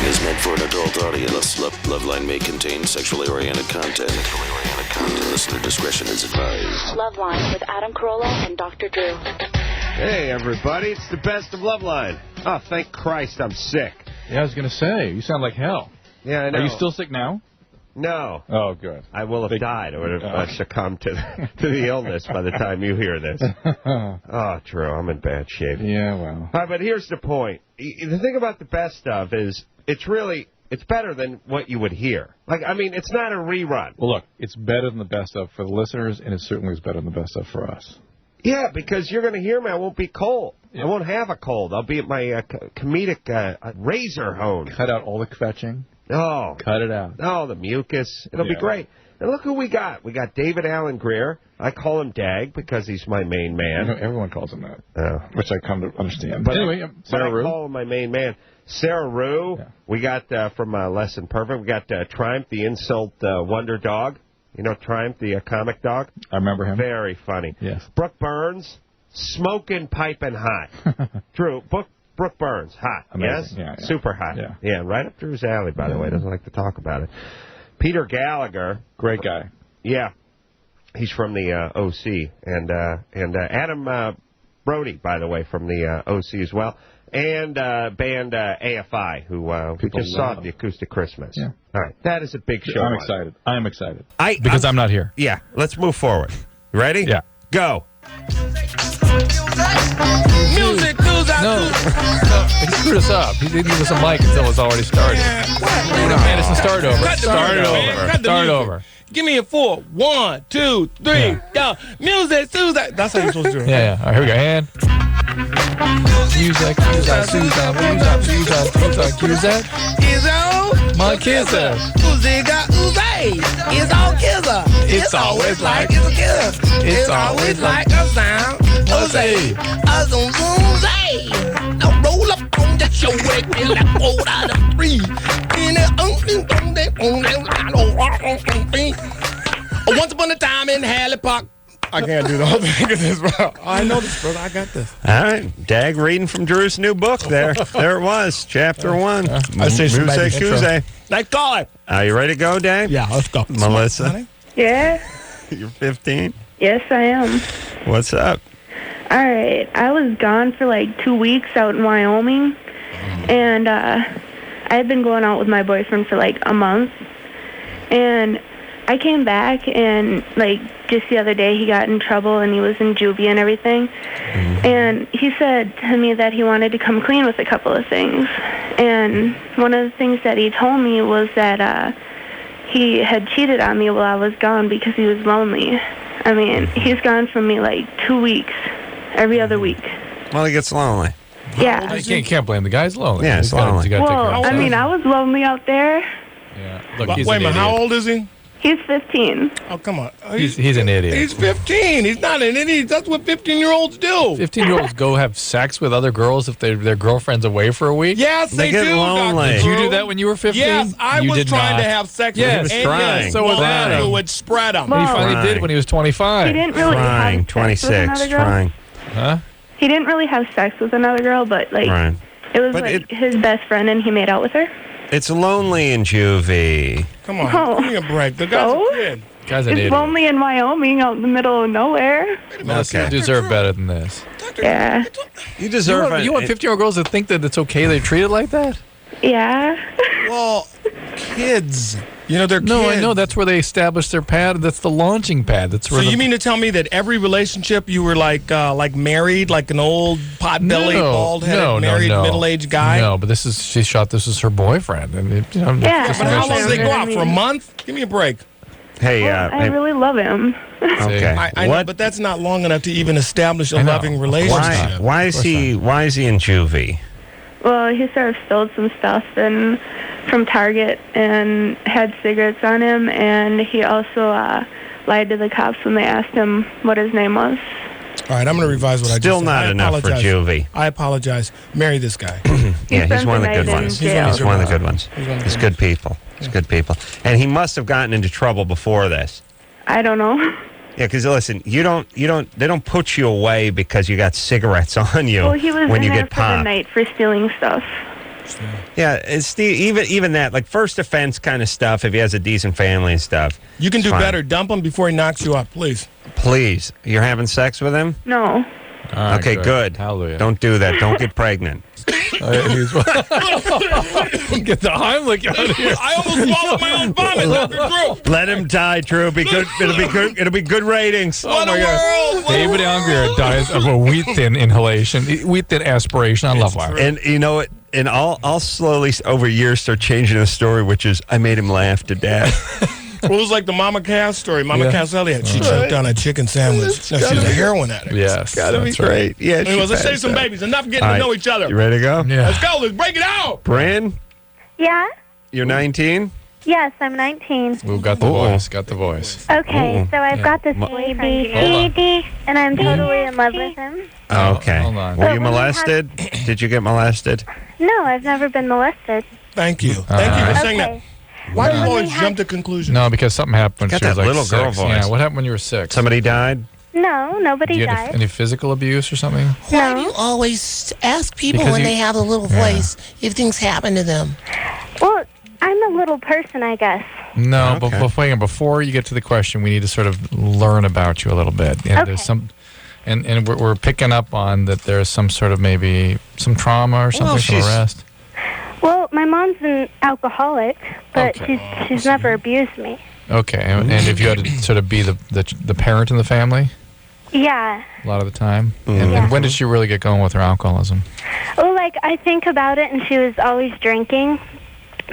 is meant for an adult audience. LoveLine may contain sexually oriented content. Listener discretion is advised. LoveLine with Adam Carolla and Dr. Drew. Hey, everybody. It's the best of LoveLine. Oh, thank Christ I'm sick. Yeah, I was going to say, you sound like hell. Yeah, I know. Are you still sick now? No. Oh, good. I will have died. I would have succumbed to the illness by the time you hear this. Oh, Drew, I'm in bad shape. Yeah, well. All right, but here's the point. The thing about the best of is it's better than what you would hear. Like, I mean, it's not a rerun. Well, look, it's better than the best of for the listeners, and it certainly is better than the best of for us. Yeah, because you're going to hear me. I won't be cold. Yeah. I won't have a cold. I'll be at my comedic razor hone. Cut out all the kvetching. Oh. Cut it out. Oh, the mucus. It'll be great. And look who we got. We got David Alan Grier. I call him Dag because he's my main man. You know, everyone calls him that, which I come to understand. But anyway, Sara Rue. I call him my main man. Sara Rue. Yeah. We got from Less Than Perfect. We got Triumph, the insult wonder dog. You know Triumph, the comic dog? I remember him. Very funny. Yes. Brooke Burns, smoking, piping hot. Drew, Brooke Burns, hot. Amazing. Yes? Yeah. Super hot. Yeah, right up Drew's alley, by the way. Doesn't like to talk about it. Peter Gallagher. Great guy. Yeah. He's from the OC. And Adam Brody, by the way, from the OC as well. And band AFI, who we just saw at the Acoustic Christmas. Yeah. All right. That is a big show. I'm excited. I'm excited. Because I'm not here. Yeah. Let's move forward. You ready? Yeah. Go. Music goes out. No, he screwed us up. He didn't give us a mic until it was already started. Madison, start over. Start over. Give me a 4. 1, 2, 3. Go. Music, Susan. That's how you're supposed to do it. Yeah. All right, here we go. And music, Susan. Is on. My kisser. Uzi got Uzi. It's on kisser. It's always like it's a kisser. It's always like a sound. Uzi. A zoom zoom zay. Now roll up on that show wake me like 4 out of 3. Once upon a time in Halley Park. I can't do the whole thing of this, bro. I know this, brother. I got this. All right. Dag reading from Drew's new book there. There it was. Chapter 1. Music Tuesday. Nice call. Are you ready to go, Dag? Yeah, let's go. Melissa? Yeah. You're 15? Yes, I am. What's up? All right. I was gone for like 2 weeks out in Wyoming, and I had been going out with my boyfriend for like a month, and I came back, and like just the other day he got in trouble and he was in juvie and everything, and he said to me that he wanted to come clean with a couple of things, and one of the things that he told me was that he had cheated on me while I was gone because he was lonely. I mean, he's gone from me like 2 weeks, every other week. Well, he gets lonely. Yeah. You can't blame the guy's lonely. Yeah, he's lonely. Well, I mean, I was lonely out there. Yeah. Look, Wait a minute, how old is he? He's 15. Oh, come on. He's an idiot. He's 15. He's not an idiot. That's what 15-year-olds do. 15-year-olds go have sex with other girls if their girlfriend's away for a week? Yes, they get do, lonely. Did you do that when you were 15? Yes, I was trying to have sex with him. He was trying. Yes, So was Adam. It would spread him. Well, He finally did when he was 25. He didn't really Trying. have sex with 26. another girl. Trying. Huh? He didn't really have sex with another girl, but like Right. it was But like his best friend, and he made out with her. It's lonely in juvie. Come on. Oh. Give me a break. The guy's So? a kid. Guy's an It's idiot. lonely in Wyoming, out in the middle of nowhere. Melissa, you deserve better than this. Yeah. You deserve You want 15-year-old girls to think that it's okay they're treated like that? Yeah. Well, kids. You know, they're No, kids. I know. That's where they establish their pad. That's the launching pad. That's So where you mean to tell me that every relationship you were like married, like an old pot-bellied, bald-headed, married, middle-aged guy? No, but this is her boyfriend. And Yeah. just But how long do they go I out? mean- For a month? Give me a break. Hey, I really love him. okay. I know, but that's not long enough to even establish a loving relationship. Why is he in juvie? Well, he sort of stole some stuff and from Target and had cigarettes on him, and he also lied to the cops when they asked him what his name was. All right, I'm going to revise what I just said. Still not enough for juvie. I apologize. Marry this guy. Yeah, he's one of the good ones. He's one of the good ones. He's good people. He's good people. And he must have gotten into trouble before this. I don't know. Yeah, because listen, they don't put you away because you got cigarettes on you Well, he was when in you there get for the popped. night for stealing stuff. Yeah, it's even that, like first offense kind of stuff, if he has a decent family and stuff. You can do fine. better. Dump him before he knocks you up, please. Please. You're having sex with him? No. Okay, good. Hallelujah. Don't do that. Don't get pregnant. Get the Heimlich out of here. I almost swallowed my own vomit, Dr. Drew. Let him die, Drew. It'll be good. It'll be good. It'll be good ratings. What a world! David Alan Grier dies of a wheat thin inhalation, wheat thin aspiration on LoveLine. And you know what? And I'll slowly over years start changing the story, which is I made him laugh to death. Well, it was like the Mama Cass story. Mama Cass Elliott. She choked on a chicken sandwich. No, she's a heroin addict. Yes, Gotta be great. Yeah. Anyways, let's save some babies. Enough getting to know each other. You ready to go? Yeah. Let's go. Let's break it out. Bryn, Yeah? you're 19. Yes, I'm 19. Ooh, got the voice. Got the voice. Okay, so I've got this Hold boyfriend, and I'm totally in love with him. Okay. Hold on. Were you So when we molested? Did you get molested? No, I've never been molested. Thank you. Thank you for saying Okay. that. Why do you When we always had- jump to conclusions? No, because something happened when Got she was that like little 6. girl voice. Yeah, what happened when you were 6? Somebody died? No, nobody Did you get died. any physical abuse or something? Why do you always ask people Because when you- they have a little voice if things happen to them? Well, I'm a little person, I guess. No, Okay. but before you get to the question, we need to sort of learn about you a little bit. And there's some, and we're picking up on that there's some sort of maybe some trauma or something, some arrest. Well, my mom's an alcoholic, but Okay. she's never abused me. Okay, and if you had to sort of be the parent in the family Yeah. a lot of the time, and when did she really get going with her alcoholism? Well, like, I think about it, and she was always drinking.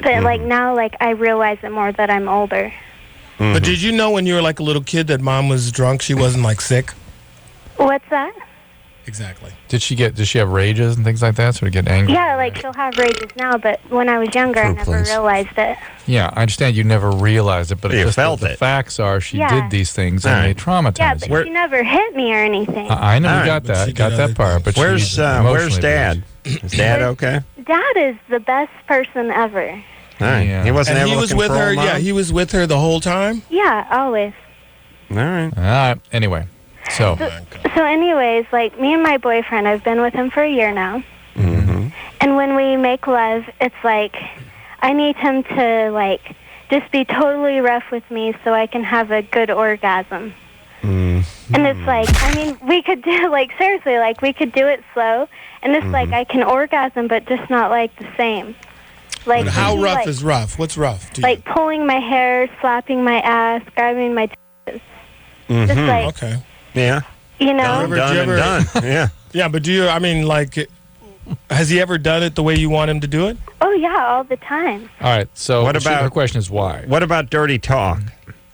But, like, now, like, I realize it more that I'm older. But did you know when you were like a little kid that mom was drunk? She wasn't like sick? What's that? Exactly. Did she have rages and things like that? Sort of get angry? Yeah, like, she'll have rages now, but when I was younger, I never realized it. Yeah, I understand you never realized it, but You it's just felt the it. facts are she Yeah. did these things and they Yeah, traumatized but you. she never hit me or anything. I know All you right, got but that, she got did that other part. But Where's she's emotionally Dad? Is Dad okay? Dad is the best person ever. All right. Yeah. He wasn't And he able was to with control her. Mom? Yeah, he was with her the whole time. Yeah, always. All right. All right. Anyway, so So anyways, like, me and my boyfriend, I've been with him for a year now. Mm-hmm. And when we make love, it's like, I need him to, like, just be totally rough with me so I can have a good orgasm. And it's like, I mean, we could do, like, seriously, like, we could do it slow. And it's like, I can orgasm, but just not, like, the same. Like, But how he, rough like, is rough? What's rough to you? like, pulling my hair, slapping my ass, grabbing my tits. Just like, Okay. Yeah. you know? Ever- Done did and you done. ever- Yeah. Yeah, but do you, I mean, like, has he ever done it the way you want him to do it? Oh, yeah, all the time. all right. So What about- her question is why? What about dirty talk?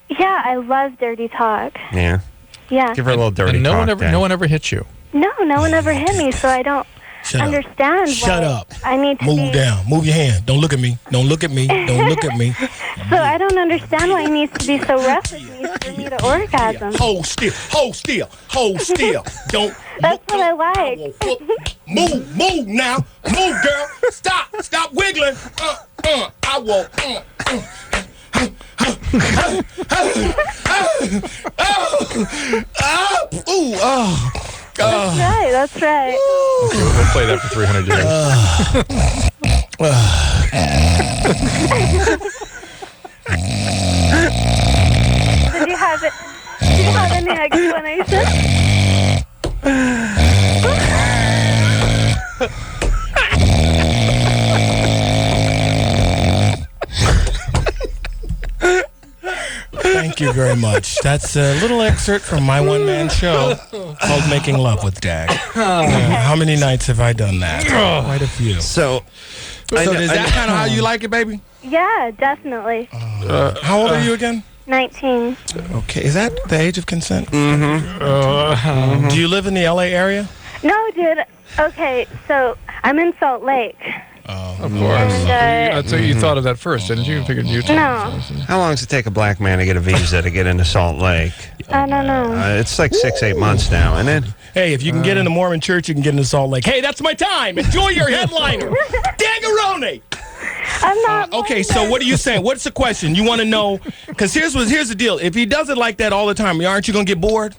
Yeah, I love dirty talk. Yeah. Yeah. Give her a little dirty And no talk. one ever, Dad. no one ever hit you. No one ever hit me, so I don't Shut up. understand Shut why up. I need to Move be... down. Move your hand. Don't look at me. Don't look at me. Don't look at me. So I don't understand why he needs to be so rough with me for me to orgasm. Hold still. Hold still. Hold still. Don't. That's what I like. Move. Move now. Move, girl. Stop wiggling. I will. Ooh. Oh. That's right. Okay, we'll play that for 300 years. Did you have it? Did you have any explanation? Thank you very much. That's a little excerpt from my one-man show called Making Love with Dag. How many nights have I done that? Quite a few. So, Is that kind of how you like it, baby? Yeah, definitely. How old are you again? 19. Okay, is that the age of consent? Mm-hmm. Do you live in the LA area? No, dude. Okay, so I'm in Salt Lake. Of course. And, So you thought of that first, didn't you? Figured you. no, how long does it take a black man to get a visa to get into Salt Lake? I don't know. It's like 6-8 months now, isn't it? Hey, if you can get in the Mormon church, you can get into Salt Lake. Hey, that's my time. Enjoy your headliner. Dagaroni. I'm not. Okay, so what are you saying? What's the question? You want to know? Because here's the deal. If he does it like that all the time, aren't you going to get bored?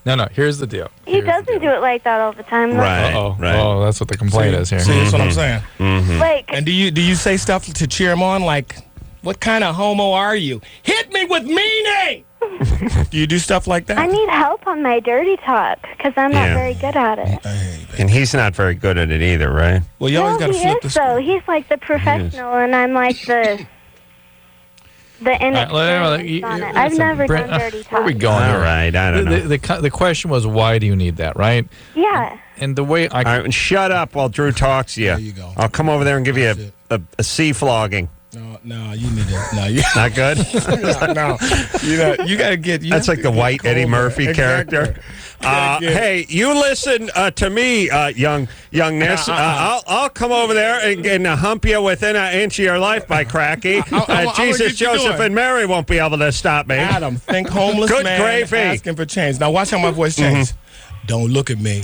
No, here's the deal. He doesn't do it like that all the time, though. Right. Oh, that's what the complaint is here. See, that's what I'm saying. Like, And do you say stuff to cheer him on, like, what kind of homo are you? Hit me with meaning! Do you do stuff like that? I need help on my dirty talk because I'm not very good at it. And he's not very good at it either, right? Well, you always got to flip the script. So he's like the professional, and I'm like the inexperienced on it. I've never done dirty talk. Where are we going? All right, I don't know. The question was, why do you need that, right? Yeah. And the way I... All right, and shut up while Drew talks to you. There you go. I'll come over there and give you a sea flogging. No, you need it. No, you Not good? no. You got to get... That's like the white Eddie Murphy character. Hey, you listen to me, youngness. I'll come over there and hump you within an inch of your life, by cracky. Jesus, Joseph, and Mary won't be able to stop me. Adam, think homeless Good man gravy. asking for change. Now watch how my voice changes. Don't look at me.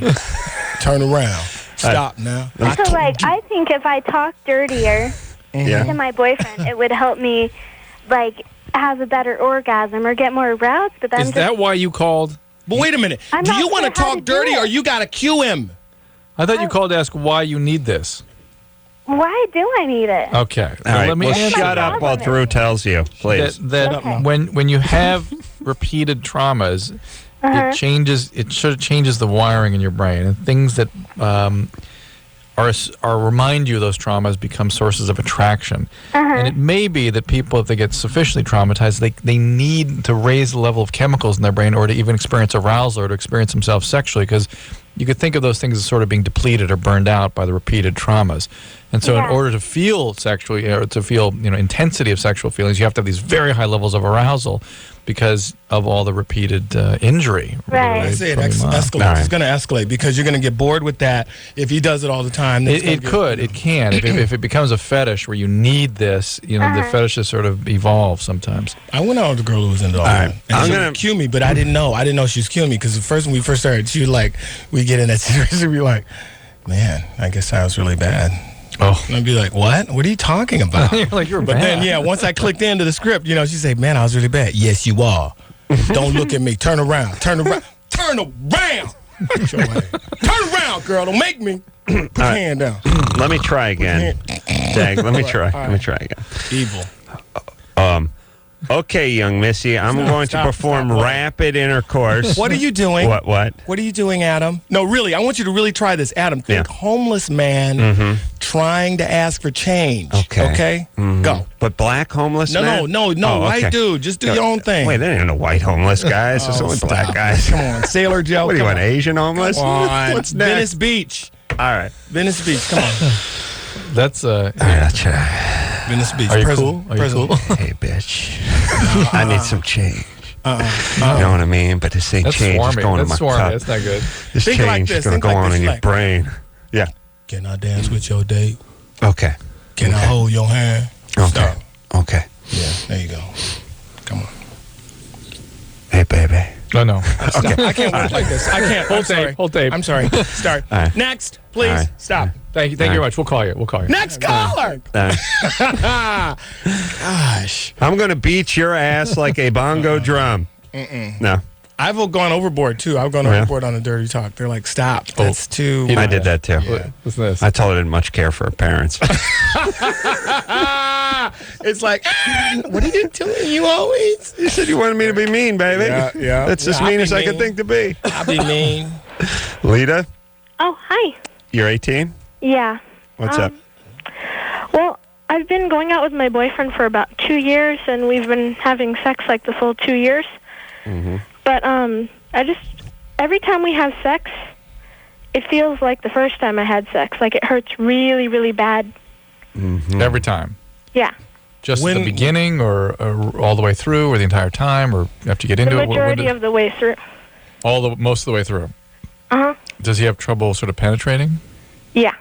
Turn around. Stop now. So, like, I think if I talk dirtier to my boyfriend, it would help me, like, have a better orgasm or get more aroused. But Is that why you called? But wait a minute. Do you want to talk dirty or you got to cue him? I thought you called to ask why you need this. Why do I need it? Okay. All right, let me answer shut up while Drew tells you, please. When you have repeated traumas, it changes. It sort of changes the wiring in your brain, and things that are remind you of those traumas become sources of attraction. And it may be that people, if they get sufficiently traumatized, they need to raise the level of chemicals in their brain or to even experience arousal or to experience themselves sexually, because you could think of those things as sort of being depleted or burned out by the repeated traumas. And so in order to feel sexually, or to feel intensity of sexual feelings, you have to have these very high levels of arousal because of all the repeated injury. Right. I say it escalates. Right. It's going to escalate because you're going to get bored with that if he does it all the time. It can. If it becomes a fetish where you need this, the fetishes sort of evolve sometimes. I went out with a girl who was into all that. And she would cue me, but I didn't know. I didn't know she was cueing me because when we first started, she was like, we get in that situation, we'd be like, man, I guess I was really bad. Oh. And I'd be like, what? What are you talking about? You're like, you're but bad. Then, once I clicked into the script, she said, man, I was really bad. Yes, you are. Don't look at me. Turn around. Turn around. Turn around. Turn around, girl. Don't make me. Put your hand down. Let me try again. Dag, let me try. Let me try again. Evil. Okay, young missy, I'm going to perform rapid intercourse. What are you doing? What? What are you doing, Adam? No, really, I want you to really try this. Adam, think homeless man trying to ask for change. Okay? Go. But black homeless man? No, white dude. Just do your own thing. Wait, there ain't no white homeless guys. There's only black guys. Come on, Sailor Joe. What do you want, Asian homeless? Come on. What's next? Venice Beach. All right. Venice Beach, come on. That's All right, Venice Beach. Are you Prison. cool? Are you cool? Hey, bitch. I need some change. You know what I mean? But this ain't That's change. It's swarmy. going That's in my swarmy. cup. That's not good. This Think change like is this. going to Think go like on this, in your like- brain. Yeah. Can I dance with your date? Okay. Can I hold your hand? Okay. Stop. Okay. Yeah, there you go. Come on. Hey, baby. No. Okay. I can't work like this. I can't. Hold tape. I'm sorry. Start. All right. Next, please. All right. Stop. Thank you very much. We'll call you. Next caller. Gosh. I'm going to beat your ass like a bongo drum. No. I've gone overboard, too. I've gone overboard on the dirty talk. They're like, stop. That's too... I did that, too. Yeah. Listen to this. I told her I didn't much care for her parents. It's like, what are you doing? You always... You said you wanted me to be mean, baby. Yeah. That's as mean as I could think to be. I'll be mean. Lita, Oh, hi. you're 18? Yeah. What's up? Well, I've been going out with my boyfriend for about 2 years, and we've been having sex like the full 2 years. But every time we have sex, it feels like the first time I had sex. Like it hurts really, really bad. Every time. Yeah. Just at the beginning, or all the way through, or the entire time, or after you get into The it? majority of the way through. Most of the way through. Uh-huh. Does he have trouble sort of penetrating? Yeah.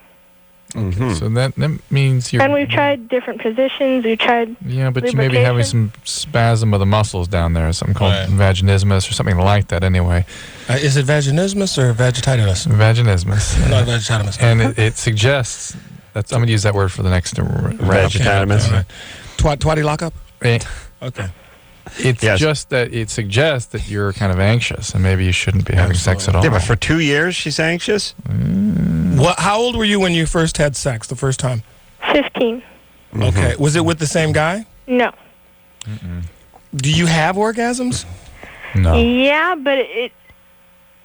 So that means you're... And we've tried different positions. We've tried Yeah, but you may be having some spasm of the muscles down there, something called vaginismus or something like that anyway. Is it vaginismus or vagititis? Vaginismus. No, vagititis. And it suggests... I'm going to use that word for the next round. Vagititis. Twatty lockup? Eh. Okay. It's just that it suggests that you're kind of anxious, and maybe you shouldn't be having sex at all. Yeah, but for 2 years she's anxious? How old were you when you first had sex the first time? 15. Okay. Was it with the same guy? No. Do you have orgasms? No. Yeah, but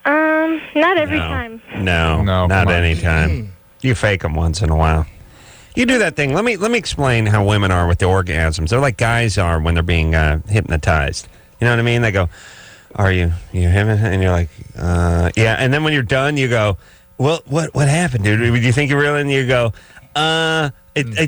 not every time. No, not any time. You fake them once in a while. You do that thing. Let me explain how women are with the orgasms. They're like guys are when they're being hypnotized. You know what I mean? They go, "Are you having?" And you're like, "Yeah." And then when you're done, you go, "Well, what happened, dude? Do you think you really?" And you go, I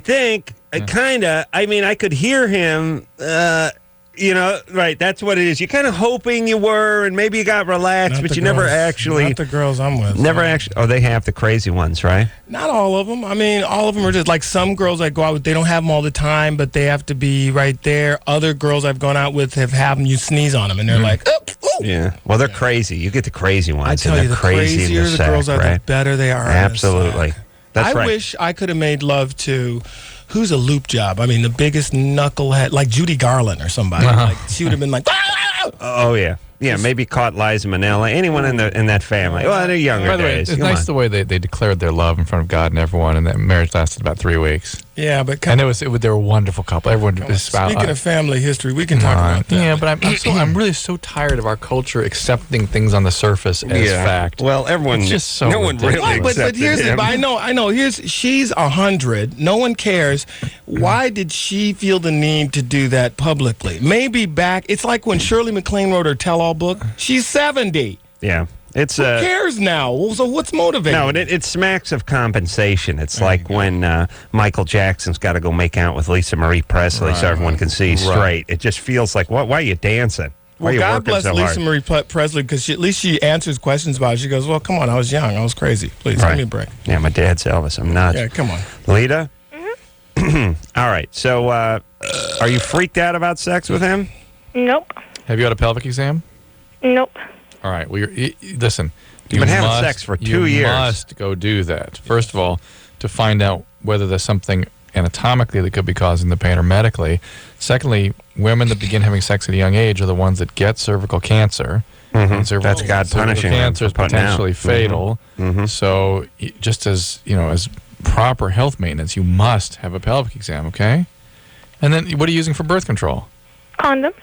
think, kinda. I mean, I could hear him. Right, that's what it is. You're kind of hoping you were, and maybe you got relaxed, but you never actually... Not the girls I'm with. Never actually... Oh, they have the crazy ones, right? Not all of them. I mean, all of them are just... Like, some girls I go out with, they don't have them all the time, but they have to be right there. Other girls I've gone out with have them, you sneeze on them, and they're like, ooh. Yeah. Well, they're crazy. You get the crazy ones. I tell you, the crazier the girls are, the better they are. Absolutely. That's right. I wish I could have made love to... Who's a loop job? I mean, the biggest knucklehead, like Judy Garland or somebody. Like, she would have been like, oh, yeah. Yeah, maybe caught Liza Minnelli. Anyone in that family. Well, they're younger By the way, days. it's nice the way they declared their love in front of God and everyone, and that marriage lasted about 3 weeks. Yeah, but and they were a wonderful couple. Everyone speaking of family history, we can talk about that. Yeah, but I'm really so tired of our culture accepting things on the surface as fact. Well, everyone, it's just so no one really accepted but here's him. I know. She's 100. No one cares. Why did she feel the need to do that publicly? Maybe back. It's like when Shirley MacLaine wrote her tell-all book. She's 70. Yeah. Who cares now? So what's motivating? No, it smacks of compensation. It's like when Michael Jackson's got to go make out with Lisa Marie Presley so everyone can see straight. It just feels like, why are you dancing? Why are you God working bless so Lisa hard? Marie Presley, because at least she answers questions about it. She goes, well, come on, I was young. I was crazy. Please, give me a break. Yeah, my dad's Elvis. I'm nuts. Yeah, come on. Lita? All right. So are you freaked out about sex with him? Nope. Have you had a pelvic exam? Nope. All right. Well, listen. You've been having sex for 2 years. You must go do that. First of all, to find out whether there's something anatomically that could be causing the pain or medically. Secondly, women that begin having sex at a young age are the ones that get cervical cancer. Mm-hmm. That's God punishing them. Cancer is potentially fatal. Mm-hmm. So just as, as proper health maintenance, you must have a pelvic exam, okay? And then what are you using for birth control? Condoms.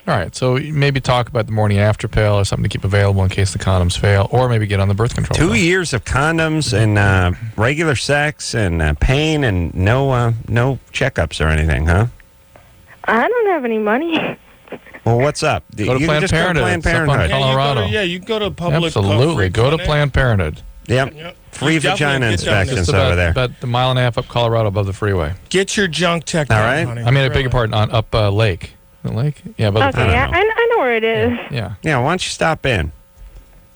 All right, so maybe talk about the morning after pill or something to keep available in case the condoms fail, or maybe get on the birth control 2 pill. years of condoms and regular sex and pain and no checkups or anything, huh? I don't have any money. Well, what's up? Go to Planned Parenthood. Planned Parenthood. Colorado. You go to public. Absolutely. Go to Planned Parenthood. Yep. Free vagina inspections over there. About a mile and a half up Colorado above the freeway. Get your junk checked out, right? Honey. I mean, I beg your pardon, on up Lake. The lake? Yeah, above the yeah, I know where it is. Yeah. Yeah, why don't you stop in?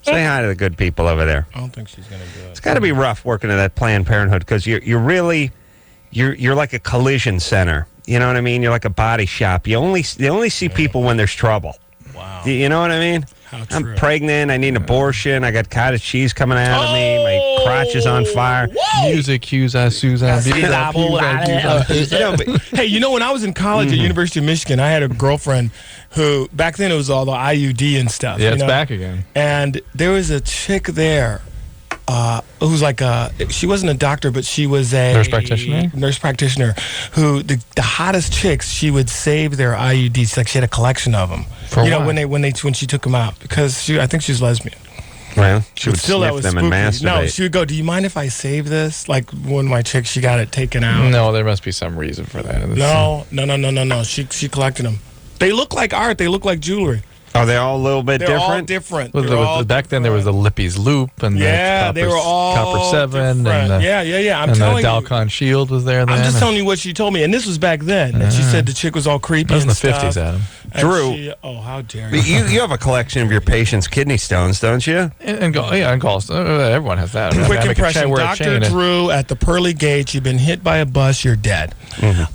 Say hi to the good people over there. I don't think she's going to do it. It's got to be rough working at that Planned Parenthood because you're like a collision center. You know what I mean? You're like a body shop. You only see people when there's trouble. Wow. You know what I mean? I'm pregnant. I need an abortion. I got cottage cheese coming out of me. My crotch is on fire. Music cues, Susan. Hey, when I was in college at University of Michigan, I had a girlfriend who, back then it was all the IUD and stuff. Yeah, it's back again. And there was a chick there who was like she wasn't a doctor, but she was a nurse practitioner who, the hottest chicks, she would save their IUDs. Like she had a collection of them. When she took them out, because I think she's lesbian. Well, she would sniff them and masturbate. No, she would go, do you mind if I save this? Like one of my chicks, she got it taken out. No, there must be some reason for that. No. She collected them. They look like art. They look like jewelry. Are they all a little bit different? All different. Well, back then there was the Lippy's Loop and they were all Copper 7 different. and I'm telling the Dalcon Shield was there then. I'm just telling you what she told me, and this was back then. And she said the chick was all creepy. That was in the stuff. 50s, Adam. Drew, how dare you? You have a collection of your patients' kidney stones, don't you? And gallstones. Everyone has that. Quick impression, Dr. Drew at the pearly gates. You've been hit by a bus. You're dead. Mm-hmm.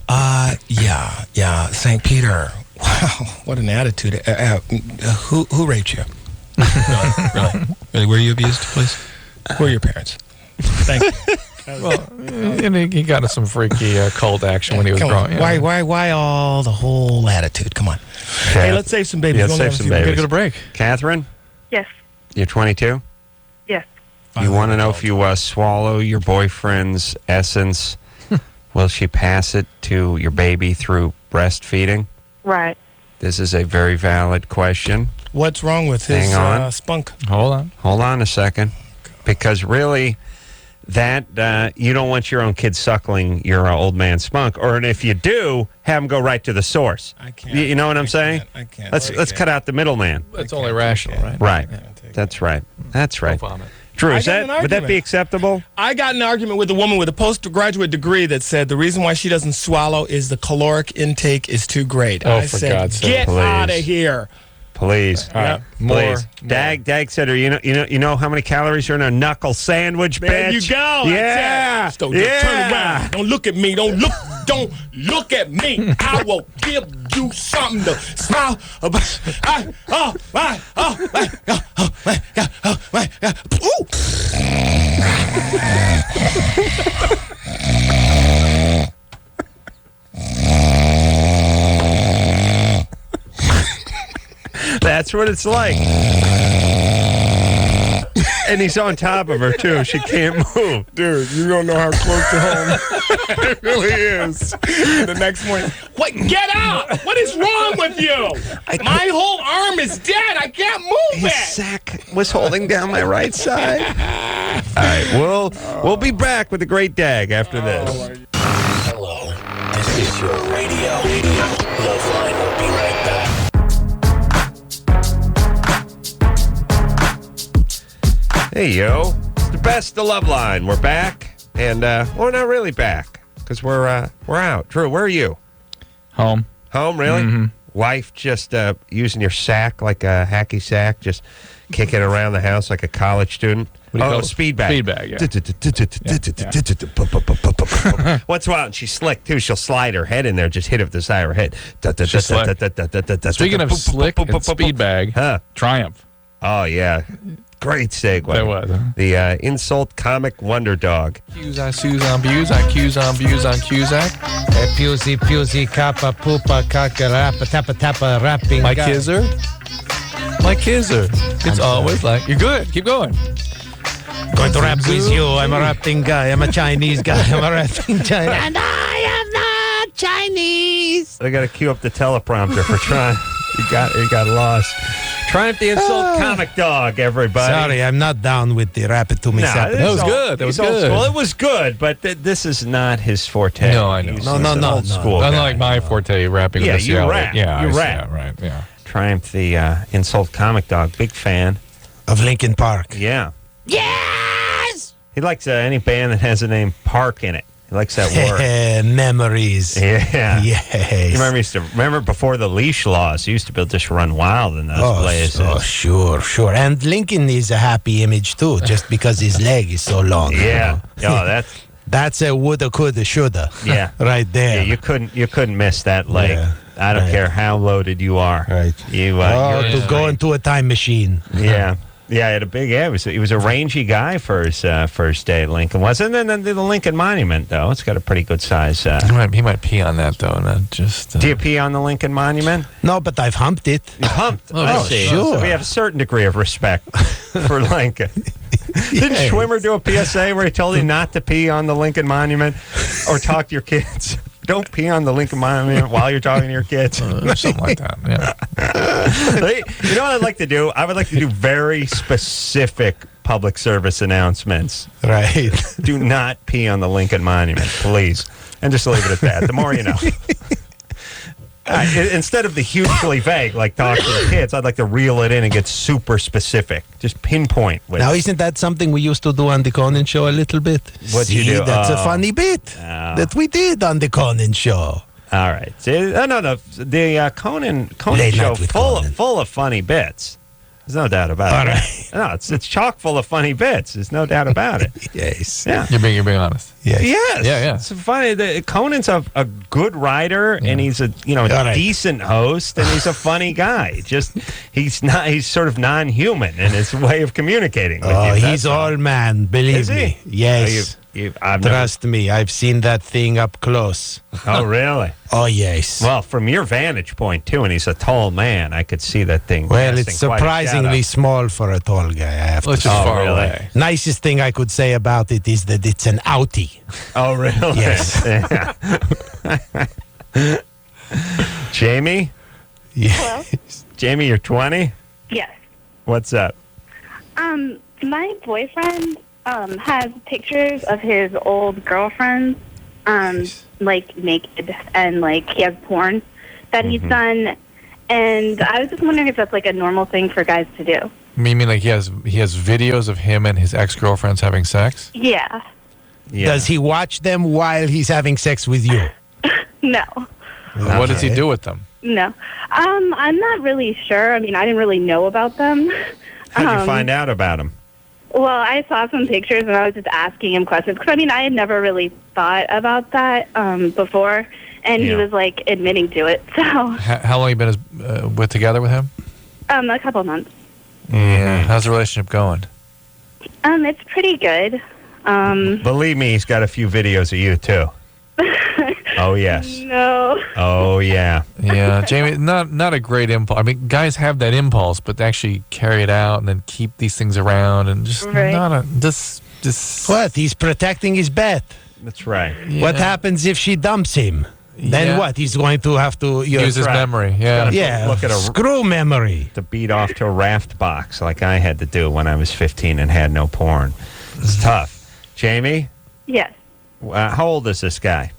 St. Peter. Wow, what an attitude. Who raped you? Really? Were you abused, please? Who are your parents? Thank you. Well, and he got into some freaky cult action when he was Come growing. on. Why all the whole attitude? Come on. Hey, let's save some babies. Yeah, let's save some We gotta babies. go to break. Catherine, Yes. you're 22? Yes. You want to know if you swallow your boyfriend's essence, will she pass it to your baby through breastfeeding? Right. This is a very valid question. What's wrong with his Hang on. spunk? Hold on a second. Because really, that you don't want your own kid suckling your old man's spunk. Or if you do, have him go right to the source. I can't. You know what I'm saying? I can't. Let's cut out the middleman. It's only rational, right? Right. That's right. That's right. Don't vomit. Drew, I is got an would that argument. be acceptable? I got an argument with a woman with a postgraduate degree that said the reason why she doesn't swallow is the caloric intake is too great. Oh, I for said, God's sake. get Please. out of here. Please. All right. Please. Dag said, you know how many calories are in a knuckle sandwich, bitch? There you go. Yeah. Don't turn around. Don't look at me. Don't look at me. I will give you something to smile about. Ooh. That's what it's like. And he's on top of her, too. She can't move. Dude, you don't know how close to home it really is. The next morning, what? Get out! What is wrong with you? My whole arm is dead. I can't move His it. sack was holding down my right side. All right, we'll be back with the great Dag after this. Hello. This is your radio. LoveLine will be right back. Hey, yo. It's the best of LoveLine. We're back. And, we're not really back because we're out. Drew, where are you? Home. Home, really? Mm-hmm. Wife just using your sack like a hacky sack, just kicking around the house like a college student. What do you call it? speed bag. Speed bag, yeah. What's wrong? She's slick, too. She'll slide her head in there, just hit it with the side of her head. She's slick. Speaking of slick and speed bag, Huh. Triumph. Oh, yeah. Great segue. That was, huh? The insult comic wonder dog. Cues on views on Cusack. Pusey, kappa, poopa, kaka, rappa, tappa, tappa, rapping. My kisser. It's always like, you're good. Keep going. Going to rap with you. I'm a rapping guy. I'm a Chinese guy. I'm a rapping Chinese. And I am not Chinese. I got to cue up the teleprompter for trying. You got lost. Triumph the insult comic dog, everybody. Sorry, I'm not down with the rap it to me. Nah, That was good. That was good. Well, it was good, but this is not his forte. No, I know. He's No, an old school guy. Unlike my forte, rapping Yeah, with the you CL. rap. Yeah, You I see rap. that, right, yeah. Triumph the insult comic dog. Big fan. Of Lincoln Park. Yeah. Yes! He likes any band that has the name Park in it. He likes that word. Memories. Yeah. Yes. You remember before the leash laws, he used to be able to just run wild in those places. Oh, sure. And Lincoln is a happy image, too, just because his leg is so long. Yeah. Oh, That's a woulda, coulda, shoulda. Yeah. Right there. Yeah, you couldn't miss that leg. Yeah. I don't care how loaded you are. Right. You to go into a time machine. Yeah. Yeah, he had a big he was a rangy guy for his first day at Lincoln, wasn't it? And then the Lincoln Monument, though, it's got a pretty good size. He might pee on that, though, not just... Do you pee on the Lincoln Monument? No, but I've humped it. You humped. Oh, I see. sure. So we have a certain degree of respect for Lincoln. Didn't Schwimmer do a PSA where he told you not to pee on the Lincoln Monument or talk to your kids? Don't pee on the Lincoln Monument while you're talking to your kids. Something like that, yeah. You know what I'd like to do? I would like to do very specific public service announcements. Right. Do not pee on the Lincoln Monument, please. And just leave it at that. The more you know. Instead of the hugely vague, like talk to the kids, I'd like to reel it in and get super specific. Just pinpoint. Now, isn't that something we used to do on the Conan Show a little bit? What'd you do? That's a funny bit that we did on the Conan Show. All right. See, the Conan Late Show Night with Conan. full of funny bits. There's no doubt about it. All right. No, it's chock full of funny bits. There's no doubt about it. Yes. Yeah. You're being honest. Yes. Yes. Yeah. It's funny. Conan's a good writer, and he's a right. decent host, and he's a funny guy. Just he's sort of non-human in his way of communicating with you. Oh, That's he's all man, believe Is he? me. Yes. Trust me, I've seen that thing up close. Oh, really? Oh, yes. Well, from your vantage point, too, and he's a tall man, I could see that thing. Well, it's casting quite a surprisingly shadow. small for a tall guy, I have to It's say. just far really? away. Nicest thing I could say about it is that it's an outie. Oh, really? Yes. Yeah. Jamie? Hello? Jamie, you're 20? Yes. What's up? My boyfriend has pictures of his old girlfriends, like naked, and like he has porn that he's done. And I was just wondering if that's like a normal thing for guys to do. You mean like he has videos of him and his ex-girlfriends having sex? Yeah. Does he watch them while he's having sex with you? No. What does he do with them? No. I'm not really sure. I mean, I didn't really know about them. How'd you find out about him? Well, I saw some pictures and I was just asking him questions. Because, I mean, I had never really thought about that before. And he was, like, admitting to it. So, How long have you been together with him? a couple months. Yeah. How's the relationship going? It's pretty good. Believe me, he's got a few videos of you, too. Oh, yes. No. Oh, yeah. Yeah, Jamie, not a great impulse. I mean, guys have that impulse, but to actually carry it out and then keep these things around and just not a just. What? He's protecting his bet. That's right. Yeah. What happens if she dumps him? Then what? He's going to have to use his memory. Yeah. Yeah. Look at a screw memory. to beat off to a raft box like I had to do when I was 15 and had no porn. It's tough. Jamie, Yes. how old is this guy?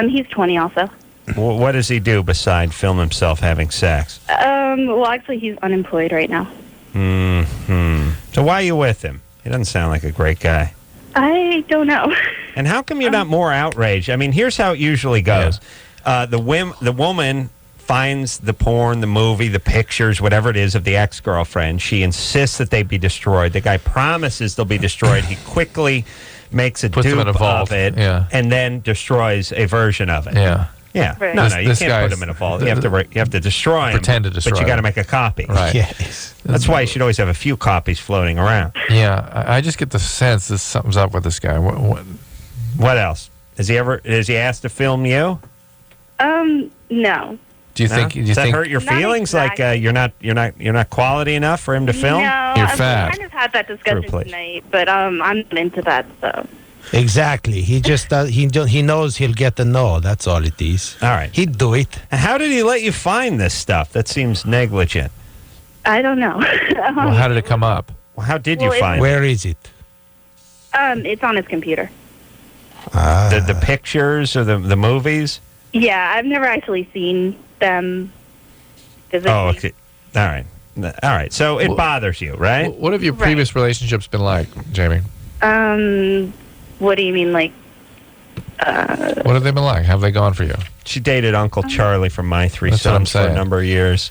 He's 20 also. What does he do besides film himself having sex? Well, actually, he's unemployed right now. So why are you with him? He doesn't sound like a great guy. I don't know. And how come you're not more outraged? I mean, here's how it usually goes. The woman finds the porn, the movie, the pictures, whatever it is of the ex-girlfriend. She insists that they be destroyed. The guy promises they'll be destroyed. He quickly makes a Puts them in dupe a vault. of it and then destroys a version of it. Yeah. Yeah. Right. No, This you can't guy's- put him in a vault. You have to destroy him. Pretend to destroy But you got to him. make a copy. Right. Yes. That's why you should always have a few copies floating around. Yeah, I just get the sense that something's up with this guy. What else? Has he asked to film you? No. Do you No? think? Do you Does that think hurt your Not feelings? exactly. Like you're not quality enough for him to film? No, You're I've fat. kind of had that discussion True, please. tonight, but I'm not into that, so. Exactly. He just he knows he'll get the no. That's all it is. All right. He'd do it. How did he let you find this stuff? That seems negligent. I don't know. Well, how did it come up? Well, how did you Well, find Where is it? It's on his computer. it? The pictures or the movies? Yeah, I've never actually seen them physically. Oh, okay. All right. All right. So it bothers you, right? What have your previous relationships been like, Jamie? What do you mean, like? What have they been like? How have they gone for you? She dated Uncle Charlie from My Three That's what I'm Sons for a saying. number of years.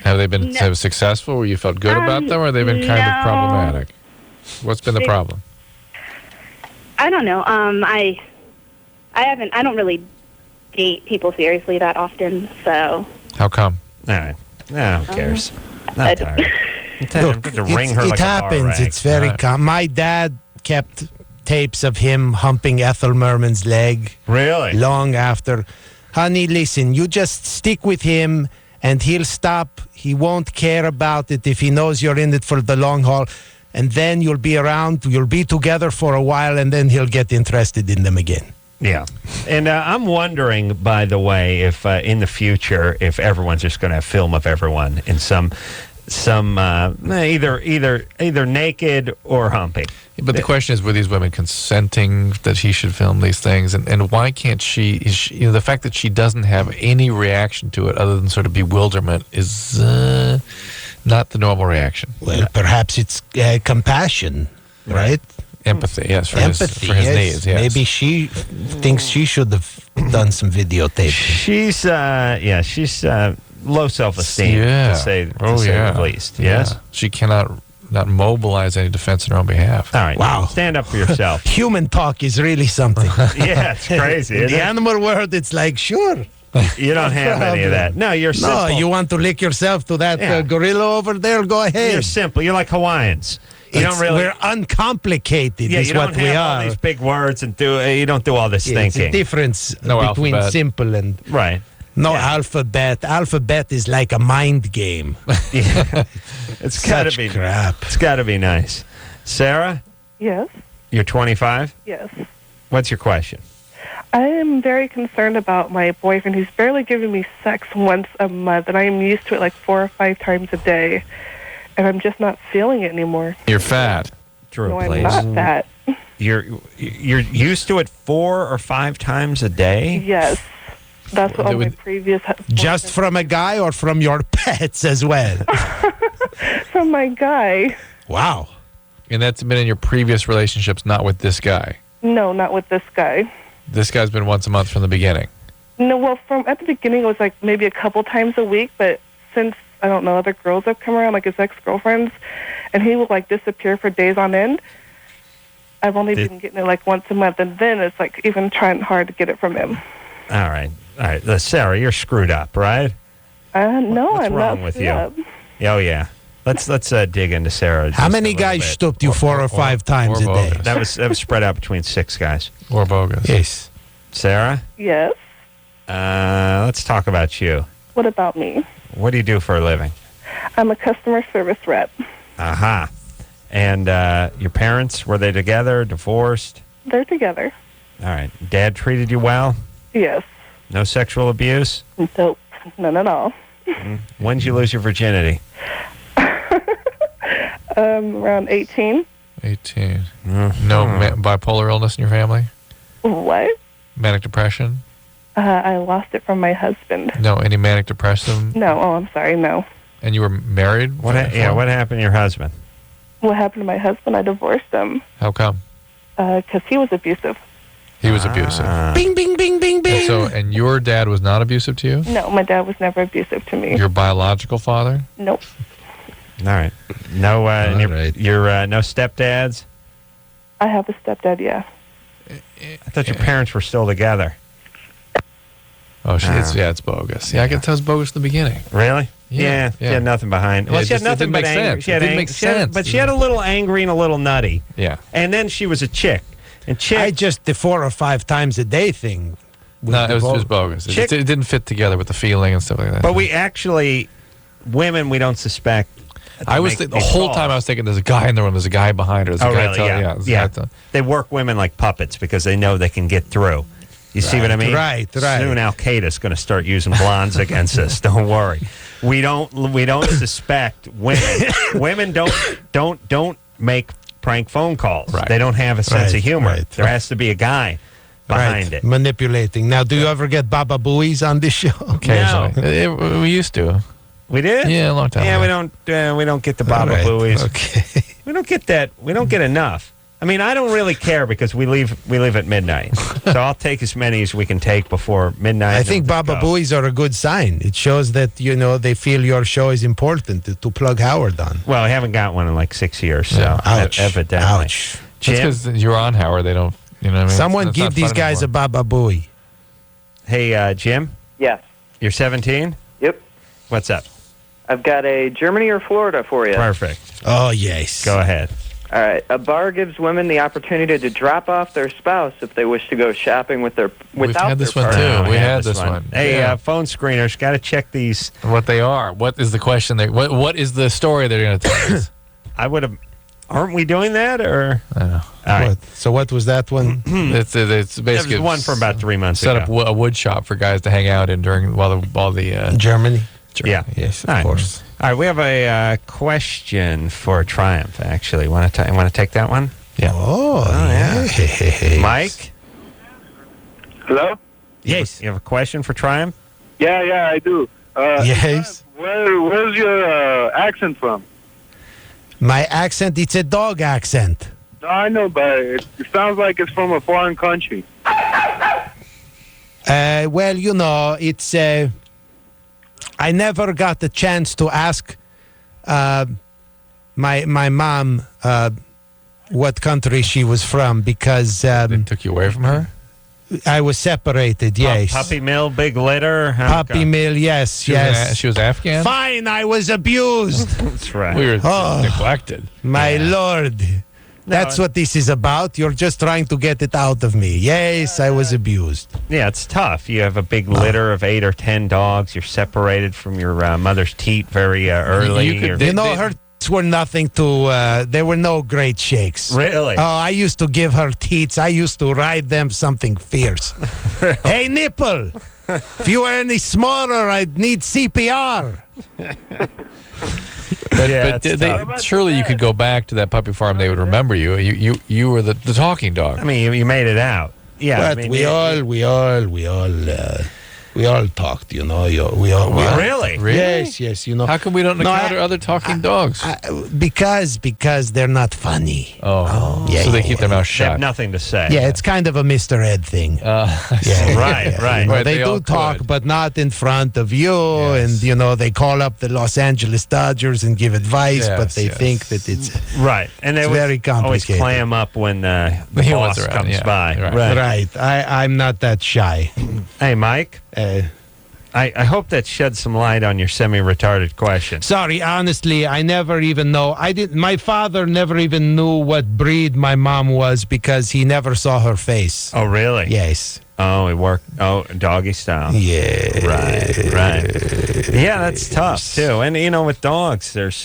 Have they been successful where you felt good about them, or have they been kind of no. problematic? What's been the problem? I don't know. I don't really date people seriously that often, so. How come? All right. No, who cares? I Not don't- tired. I'm going to ring her it like a bar happens. rag. It's very My dad kept tapes of him humping Ethel Merman's leg. Really? Long after. Honey, listen, you just stick with him and he'll stop. He won't care about it if he knows you're in it for the long haul. And then you'll be around, you'll be together for a while, and then he'll get interested in them again. Yeah. And I'm wondering, by the way, if in the future, if everyone's just going to have film of everyone in some either naked or humping. But the question is, were these women consenting that he should film these things? And why can't she, the fact that she doesn't have any reaction to it other than sort of bewilderment is not the normal reaction. Well, perhaps it's compassion, right? Empathy, yes, for Empathy, his yes. needs, yes. Maybe she thinks she should have done some videotaping. She's low self-esteem, to say the least. Yes? She cannot not mobilize any defense in her own behalf. All right. Wow. Stand up for yourself. Human talk is really something. Yeah, it's crazy. In isn't the it? animal world, it's like, sure. You don't have any of that. No, you're simple. No, you want to lick yourself to that gorilla over there? Go ahead. You're simple. You're like Hawaiians. We're uncomplicated. Yeah, is you what don't we have are. all these big words and you don't do all this It's thinking. a difference No between alphabet. simple and Right. no alphabet. Alphabet is like a mind game. Yeah. It's got to Such be crap. It's got to be nice. Sarah, Yes, you're 25. yes. What's your question? I am very concerned about my boyfriend who's barely giving me sex once a month, and I am used to it like 4 or 5 times a day, and I'm just not feeling it anymore. You're fat. Drew, No, please. I'm not that. You're used to it 4 or 5 times a day? Yes. That's what my previous Just from a guy or from your pets as well? from my guy. Wow. And that's been in your previous relationships, not with this guy. No, not with this guy. This guy's been once a month from the beginning. No, well, from at the beginning it was like maybe a couple times a week, but since I don't know, other girls have come around, like his ex-girlfriends, and he will like disappear for days on end. I've only been getting it like once a month, and then it's like even trying hard to get it from him. All right. Sarah, you're screwed up, right? No, What's I'm wrong not with screwed you? up. Oh, yeah. Let's dig into Sarah. How many guys stooped you 4 or 5 times a day? That was spread out between 6 guys. Or bogus. Yes. Sarah? Yes. Let's talk about you. What about me? What do you do for a living? I'm a customer service rep. Aha. And your parents, were they together, divorced? They're together. All right. Dad treated you well? Yes. No sexual abuse? Nope. None at all. When did you lose your virginity? Around 18. 18. No bipolar illness in your family? What? Manic depression? I lost it from my husband. No, any manic depression? No. Oh, I'm sorry. No. And you were married? What happened to your husband? What happened to my husband? I divorced him How come? because he was abusive. He was abusive. Bing, bing, bing, bing, bing. And your dad was not abusive to you? No, my dad was never abusive to me. Your biological father? Nope. All right. No, your no stepdads? I have a stepdad, yeah. I thought your parents were still together. Oh, it's bogus. Yeah, I can tell it's bogus in the beginning. Really? Yeah. She had nothing behind. Yeah, Well, it she had just- it nothing didn't but make anger. sense. She had It didn't ang- make she had- sense. But she had a little angry and a little nutty. Yeah. And then she was a chick. And chick. I just the 4 or 5 times a day thing. No, it was bogus. It didn't fit together with the feeling and stuff like that. But we actually, women, we don't suspect. I was the whole time I was thinking there's a guy in the room, there's a guy behind her. There's a guy really? there's a Yeah. guy They work women like puppets because they know they can get through. You see what I mean? Right. Soon Al Qaeda's going to start using blondes against us. Don't worry. We don't suspect women. Women don't make prank phone calls. Right. They don't have a sense of humor. Right. There has to be a guy behind it. Manipulating. Now, do you ever get Baba Booey's on this show? Occasionally. We used to. We did? Yeah, a long time Yeah, ago. we don't get the Baba Right. Booey's. Okay. We don't get that. We don't get enough. I mean, I don't really care because we leave at midnight. So I'll take as many as we can take before midnight. I think Baba Booey's are a good sign. It shows that, they feel your show is important to plug Howard on. Well, I haven't got one in like 6 years, so Ouch. evidently. Ouch. That's because you're on Howard. They don't, you know what I mean? Someone It's give not these fun guys anymore. a Baba Booey. Hey, Jim, Yes. you're 17? Yep. What's up? I've got a Germany or Florida for you. Perfect. Oh, yes. Go ahead. All right. A bar gives women the opportunity to drop off their spouse if they wish to go shopping without We've had this their one, partner. too. We had this one. Hey, Yeah. phone screeners, got to check these. What they are. What is the question? What is the story they're going to tell us? I would have. Aren't we doing that, or? I don't know. All right. So what was that one? It's basically There was one from about 3 months set ago. up a wood shop for guys to hang out in during while the Germany? Yeah. Yes, of All right. course. All right, we have a question for Triumph, actually. Want to take that one? Yeah. Oh, yeah. Yes. Mike? Hello? Yes. You have a question for Triumph? Yeah, I do. Yes. Where's your accent from? My accent, it's a dog accent. No, I know, but it sounds like it's from a foreign country. Well, it's... I never got the chance to ask my mom what country she was from because... they took you away from her? I was separated, yes. Puppy mill, big litter. Puppy mill, yes, yes. She was Afghan? Fine, I was abused. That's right. We were neglected. My lord. That's what this is about. You're just trying to get it out of me. Yes, I was abused. Yeah, it's tough. You have a big litter of 8 or 10 dogs. You're separated from your mother's teat very early. Her teats were nothing to. There were no great shakes. Really? Oh, I used to give her teats. I used to ride them something fierce. Hey, nipple! If you were any smaller, I'd need CPR. But surely you could go back to that puppy farm. They would remember you. You were the talking dog. I mean, you made it out. Yeah, But we all talked, you know. We all Really? Yes, you know. How come we don't encounter other talking dogs? Because they're not funny. Oh, yeah. So they keep their mouth They have shut. nothing to say. Yeah, it's kind of a Mr. Ed thing. Right. You know, Right, they they all do talk, could. but not in front of you. And, you know, they call up the Los Angeles Dodgers and give advice, but they think that it's right. And they it's would very always complicated. clam up when the He boss was around, comes yeah. by. Right. I'm not that shy. Hey, Mike. I hope that sheds some light on your semi-retarded question. Sorry, honestly, I never even know. My father never even knew what breed my mom was because he never saw her face. Oh, really? Yes. Oh, it worked. Oh, doggy style. Yeah. Right. Yeah, that's tough too. And you know, with dogs, there's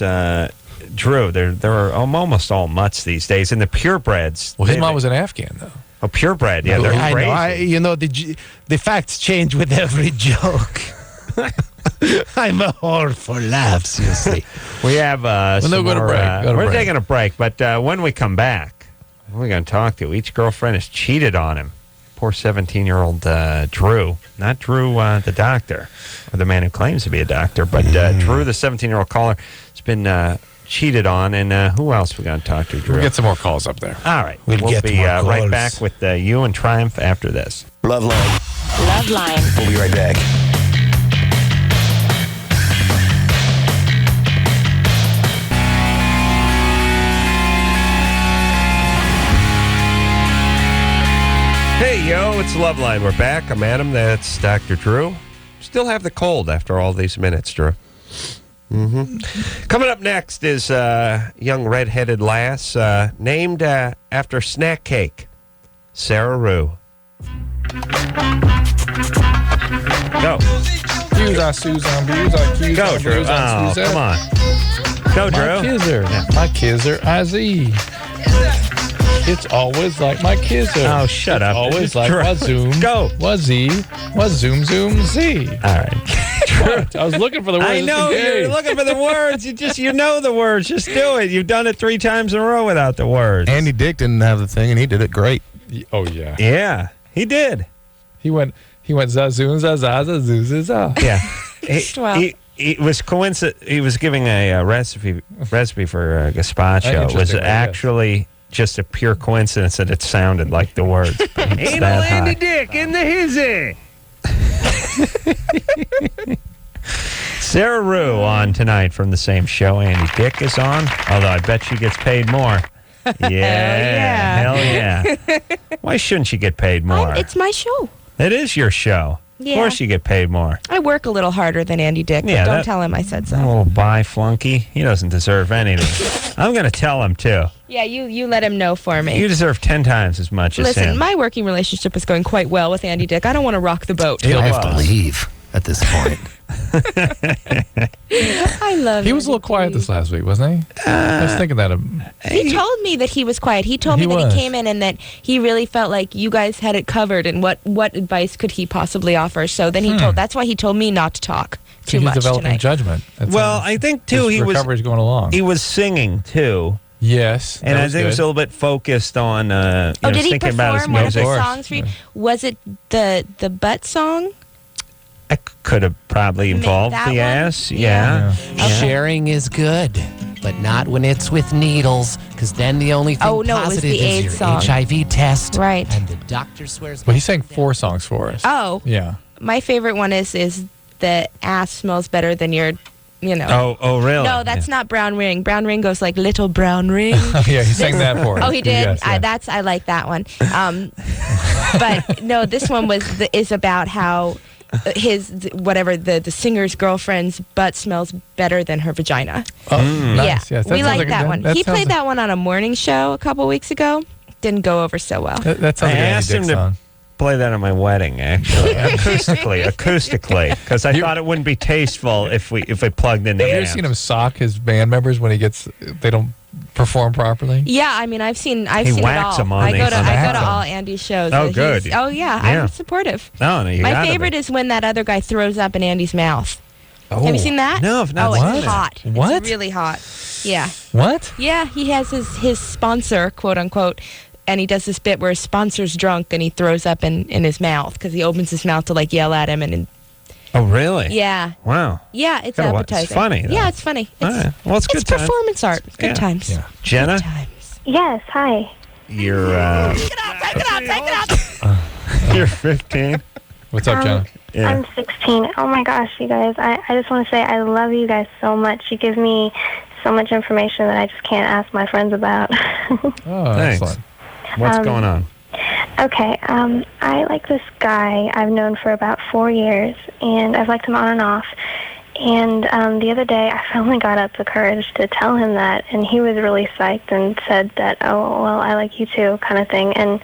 Drew. There are almost all mutts these days, and the purebreds. Well, his mom was an Afghan, though. Oh, purebred. Yeah, they're I crazy. know. The facts change with every joke. I'm a whore for laughs, you see. We have some go to more, break. we're taking a break, but when we come back, we're going to talk to each girlfriend has cheated on him. Poor 17-year-old Drew. Not Drew, the doctor, or the man who claims to be a doctor, but Drew, the 17-year-old caller, has been cheated on. And who else we going to talk to, Drew? We'll get some more calls up there. All right. We'll We'll get be more right calls. back with you and Triumph after this. LoveLine. LoveLine. We'll be right back. Hey, yo, it's LoveLine. We're back. I'm Adam. That's Dr. Drew. Still have the cold after all these minutes, Drew. Coming up next is a young red-headed lass named after snack cake, Sara Rue. Go. Use our Susan, use our Q's. Go, Drew. Oh, come on. Go, Drew. My kizzer. Yeah. My kizzer, IZ. It's always like my kizzer. Oh, shut up. Always like Drew. Wazoom. Go. Wazee. Wazoom, zoom, z. All right. I was looking for the words. I know you're looking for the words. You know the words. Just do it. You've done it 3 times in a row without the words. Andy Dick didn't have the thing, and he did it great. Oh, yeah. Yeah, he did. He went zazoom, zaza, zaza. Yeah. Well. It was coincident. He was giving a recipe for gazpacho. It was Interesting, actually just a pure coincidence that it sounded like the words. Anal Andy Dick in the hizzy. Sara Rue on tonight from the same show Andy Dick is on, although I bet she gets paid more. Yeah. Hell yeah. Why shouldn't she get paid more? It's my show. It is your show. Yeah. Of course you get paid more. I work a little harder than Andy Dick, but Yeah, don't that- tell him I said so. A little bi flunky. He doesn't deserve anything. I'm going to tell him, too. Yeah, you let him know for me. You deserve 10 times as much as Listen, him. my working relationship is going quite well with Andy Dick. I don't want to rock the boat. I have to leave at this point. I love He was a little quiet this last week, wasn't he? I was thinking that. He told me that he was quiet. He told me He that was. he came in and that he really felt like you guys had it covered and what advice could he possibly offer. So then that's why he told me not to talk too He's much developing tonight. judgment. That's Well, I think, too, his recovery's going along. He was singing, too. Yes. And that I was think it was good. a little bit focused on Did he thinking about his perform one of the music. songs for you? Was it the butt song? I could have probably involved that the one? ass. Yeah. Sharing is good, but not when it's with needles, because then the only thing Oh, no, it was positive the is AIDS your song. HIV test. Right. And the doctor swears. Well, he sang 4 songs for us. Oh. Yeah. My favorite one is the ass smells better than your, Oh, really? No, that's not Brown Ring. Brown Ring goes like little brown ring. Yeah, he sang that for us. Oh, he did. Yes, yeah. I like that one. But no, this one is about how the singer's girlfriend's butt smells better than her vagina. Oh, nice. Yeah, Yes, we like that one. He played that one on a morning show a couple weeks ago. Didn't go over so well. That sounds I like an asked Andy him Dick to song. play that at my wedding, actually, acoustically, because I thought it wouldn't be tasteful if we plugged in the Have you ever amps. seen him sock his band members when they don't perform properly? Yeah, I mean, I've seen He it whacks all. them on I the- go to on the I go to album. all Andy's shows. Oh, He's- good. Oh yeah, Yeah. I'm supportive. No, you My gotta favorite be. is when that other guy throws up in Andy's mouth. Oh. Have you seen that? No, I've not Oh, seen it's that. hot. What? It's really hot. Yeah. What? Yeah, he has his sponsor, quote unquote, and he does this bit where his sponsor's drunk and he throws up in his mouth because he opens his mouth to like yell at him and Oh, really? yeah. Wow. Yeah, it's Gotta watch. appetizing. It's funny, though. Yeah, it's funny. All It's, right. Well, it's good time. performance art. Good Yeah. times. Yeah. Jenna, Yes, hi. you're Take it up. you're 15. What's up, Jenna? Yeah. I'm 16. Oh my gosh, you guys. I just want to say I love you guys so much. You give me so much information that I just can't ask my friends about. Oh, Thanks. excellent. What's going on? Okay, I like this guy I've known for about 4 years, and I've liked him on and off. And the other day, I finally got up the courage to tell him that, and he was really psyched and said that, oh, well, I like you too, kind of thing. And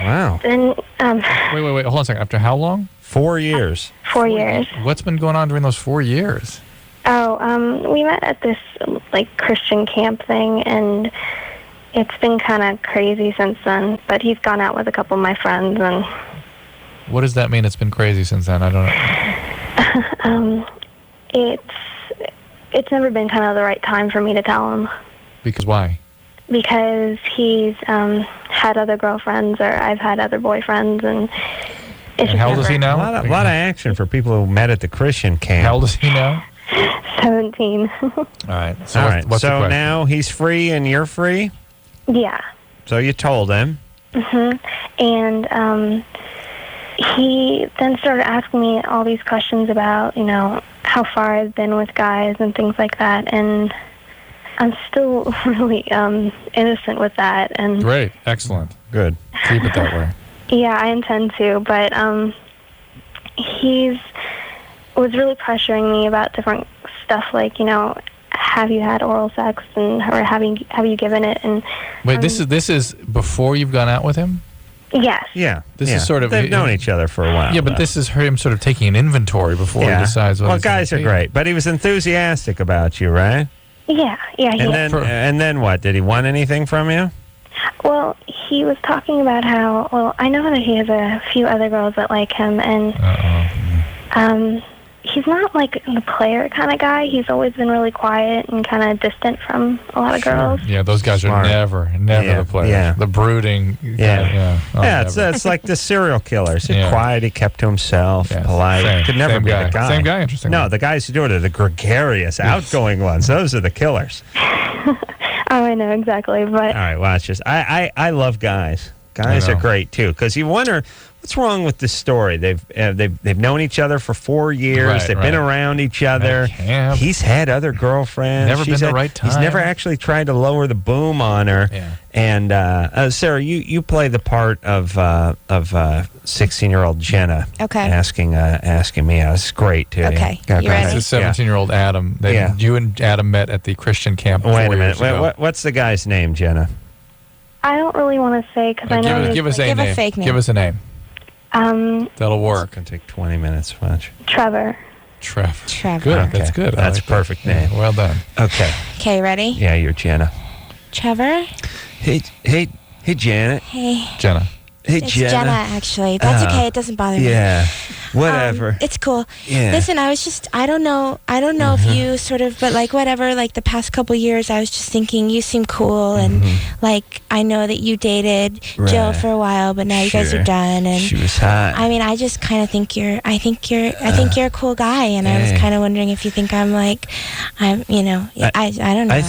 Wow. then, Wait. Hold on a second. After how long? 4 years. 4 years. What's been going on during those 4 years? Oh, we met at this, like, Christian camp thing, and it's been kind of crazy since then. But he's gone out with a couple of my friends, and What does that mean? It's been crazy since then. I don't know. it's never been kind of the right time for me to tell him. Because why? Because he's had other girlfriends, or I've had other boyfriends, and it's And how old is he now? A lot of action for people who met at the Christian camp. How old is he now? 17. All right. So All right. what's the So question? now he's free and you're free? Yeah. So you told him. And he then started asking me all these questions about, how far I've been with guys and things like that. And I'm still really innocent with that. And Great. Excellent. Good. Keep it that way. yeah, I intend to. But he's was really pressuring me about different stuff, like, have you had oral sex, and or have you given it? And Wait, this is before you've gone out with him? yes. Yeah. This yeah. is sort of They've known each other for a while. Yeah, but though. this is him sort of taking an inventory before he decides what Well, he's gonna guys are do. great, but he was enthusiastic about you, right? Yeah, he And then what? Did he want anything from you? Well, he was talking about how, well, I know that he has a few other girls that like him, and he's not like the player kind of guy. He's always been really quiet and kind of distant from a lot of girls. Yeah, those guys Smart. are never Yeah, the players. yeah. The brooding. Yeah. Oh, Yeah, never. it's like the serial killers. He's Yeah. quiet, he kept to himself, polite. Same- Could never same be guy. the guy. Same guy, interesting. No, the guys who do it are the gregarious, outgoing ones. Those are the killers. Oh, I know, exactly. But All right, well, it's just I love guys. Guys I are know. great too, because you wonder what's wrong with this story. They've known each other for 4 years. Right, They've been right. around each other. camp. He's had other girlfriends. Never been She's the had- right He's never time. actually tried to lower the boom on her. Yeah. And Sarah, you play the part of 16-year-old Jenna. Okay. Asking me out. It's great too. Okay. Yeah, You go ahead. ready? It's a 17-year-old Adam. Yeah. You and Adam met at the Christian camp. Wait 4 a minute. years ago. What's the guy's name, Jenna? I don't really want to say because I know Give us a Give a name. fake name. Give us a name. That'll work. It's gonna take 20 minutes. Watch. Trevor. Trevor. Good. Okay. That's good. I That's like a perfect that. name. Yeah, well done. Okay. Okay, ready? Yeah, you're Jenna. Trevor? Hey, Janet. Hey. Jenna. Hey, It's Jenna, actually. That's okay. It doesn't bother me. Yeah. Whatever. It's cool. Yeah. Listen, I don't know if you sort of, but like whatever, like the past couple years, I was just thinking you seem cool, and like I know that you dated Jill Right. for a while, but now you guys are Sure. done, and She was hot. I mean, I just kind of think I think you're a cool guy, and I was Hey. kind of wondering if you think I don't know.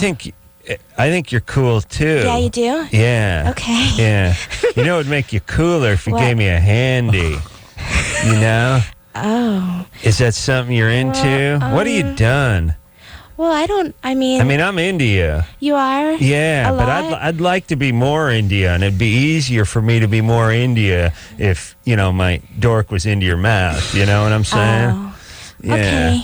I think you're cool too. Yeah, you do? Yeah. Okay. Yeah. You know, it would make you cooler if you What? gave me a handy. You know? Oh. Is that something you're into? What have you done? Well, I mean, I'm India. You are? Yeah, A but lot? I'd like to be more India, and it'd be easier for me to be more India if, my dork was into your mouth. You know what I'm saying? Oh, yeah. okay.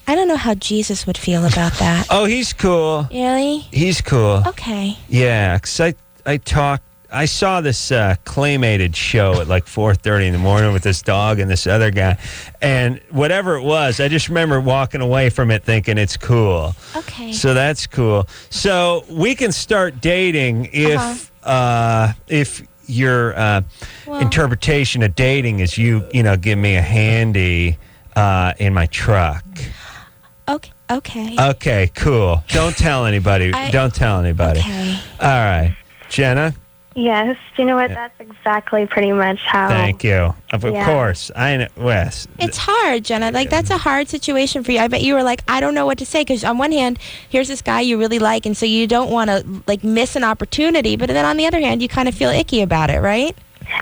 I don't know how Jesus would feel about that. Oh, he's cool. Really? He's cool. Okay. Yeah, because I saw this claymated show at like 4:30 in the morning with this dog and this other guy, and whatever it was, I just remember walking away from it thinking it's cool. Okay. So that's cool. So we can start dating if your interpretation of dating is you give me a handy in my truck. Okay. Okay, cool. Don't tell anybody. Don't tell anybody. Okay. All right. Jenna? Yes. Do you know what? That's exactly pretty much how. Thank you. Of Yeah. course. I know. Wes. It's hard, Jenna. Like, that's a hard situation for you. I bet you were like, I don't know what to say. Because on one hand, here's this guy you really like, and so you don't want to, like, miss an opportunity. But then on the other hand, you kind of feel icky about it, right?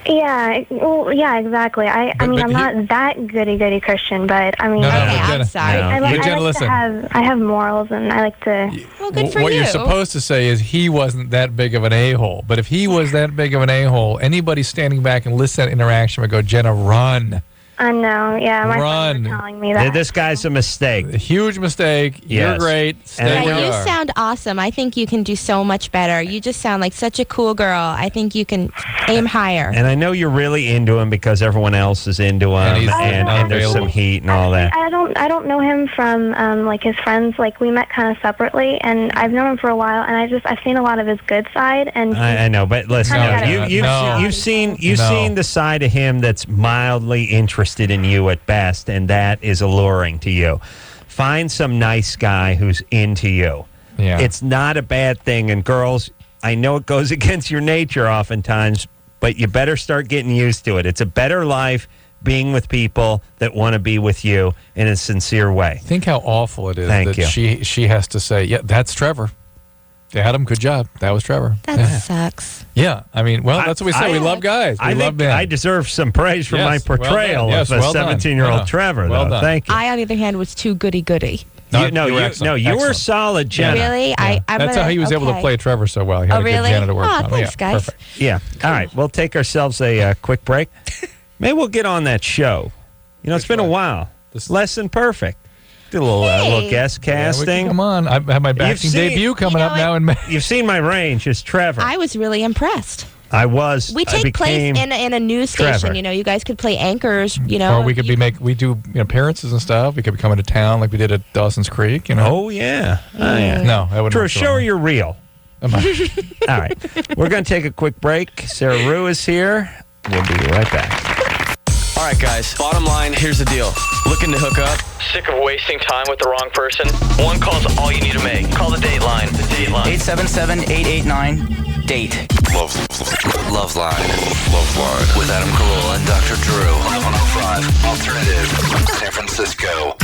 Yeah. Well, yeah, exactly. I mean, I'm not that goody Christian, but I mean, I'm sorry. I like listen. I have morals, and I like to. Well, good for what you. you're supposed to say is he wasn't that big of an a-hole. But if he was that big of an a-hole, anybody standing back and listening to that interaction would go, Jenna, run. I know. Yeah, my Run. friends were telling me that. This guy's a mistake. A huge mistake. Yes. You're great. Stay where You you are. sound awesome. I think you can do so much better. You just sound like such a cool girl. I think you can aim higher. And I know you're really into him because everyone else is into him, and there's some heat and all that. I don't know him from like his friends. Like we met kind of separately, and I've known him for a while, and I've seen a lot of his good side. And I know, but listen, you've seen the side of him that's mildly interested in you at best, and that is alluring to you. Find some nice guy who's into you. Yeah. It's not a bad thing, and girls, I know it goes against your nature oftentimes, but you better start getting used to it. It's a better life being with people that want to be with you in a sincere way. Think how awful it is Thank that you. she has to say, yeah, that's Trevor. Adam, good job. That was Trevor. That sucks. Yeah, I mean, well, that's what we say. We love guys. I think I deserve some praise for my portrayal of a 17-year-old Trevor, though. Thank you. I, on the other hand, was too goody. You were solid, Jenna. Really? Yeah. That's how he was able to play Trevor so well. He had a good really? Janet to work Oh, on. thanks, guys. Perfect. Yeah. All right. We'll take ourselves a quick break. Maybe we'll get on that show. It's been a while. Less than perfect. Do a little guest casting. Come on. I have my acting debut coming up now in May. You've seen my range as Trevor. I was really impressed. I was. We take place in a news Trevor. station. You guys could play anchors. Or we could we do appearances and stuff. We could be coming to town like we did at Dawson's Creek. Oh yeah. No, I wouldn't. Drew, show her you're real. All right. We're going to take a quick break. Sara Rue is here. We'll be right back. All right, guys. Bottom line, here's the deal. Looking to hook up? Sick of wasting time with the wrong person? One call's all you need to make. Call the date line. The date line. 877-889-DATE. LoveLine. LoveLine. With Adam Carolla and Dr. Drew. 1105 Alternative. San Francisco.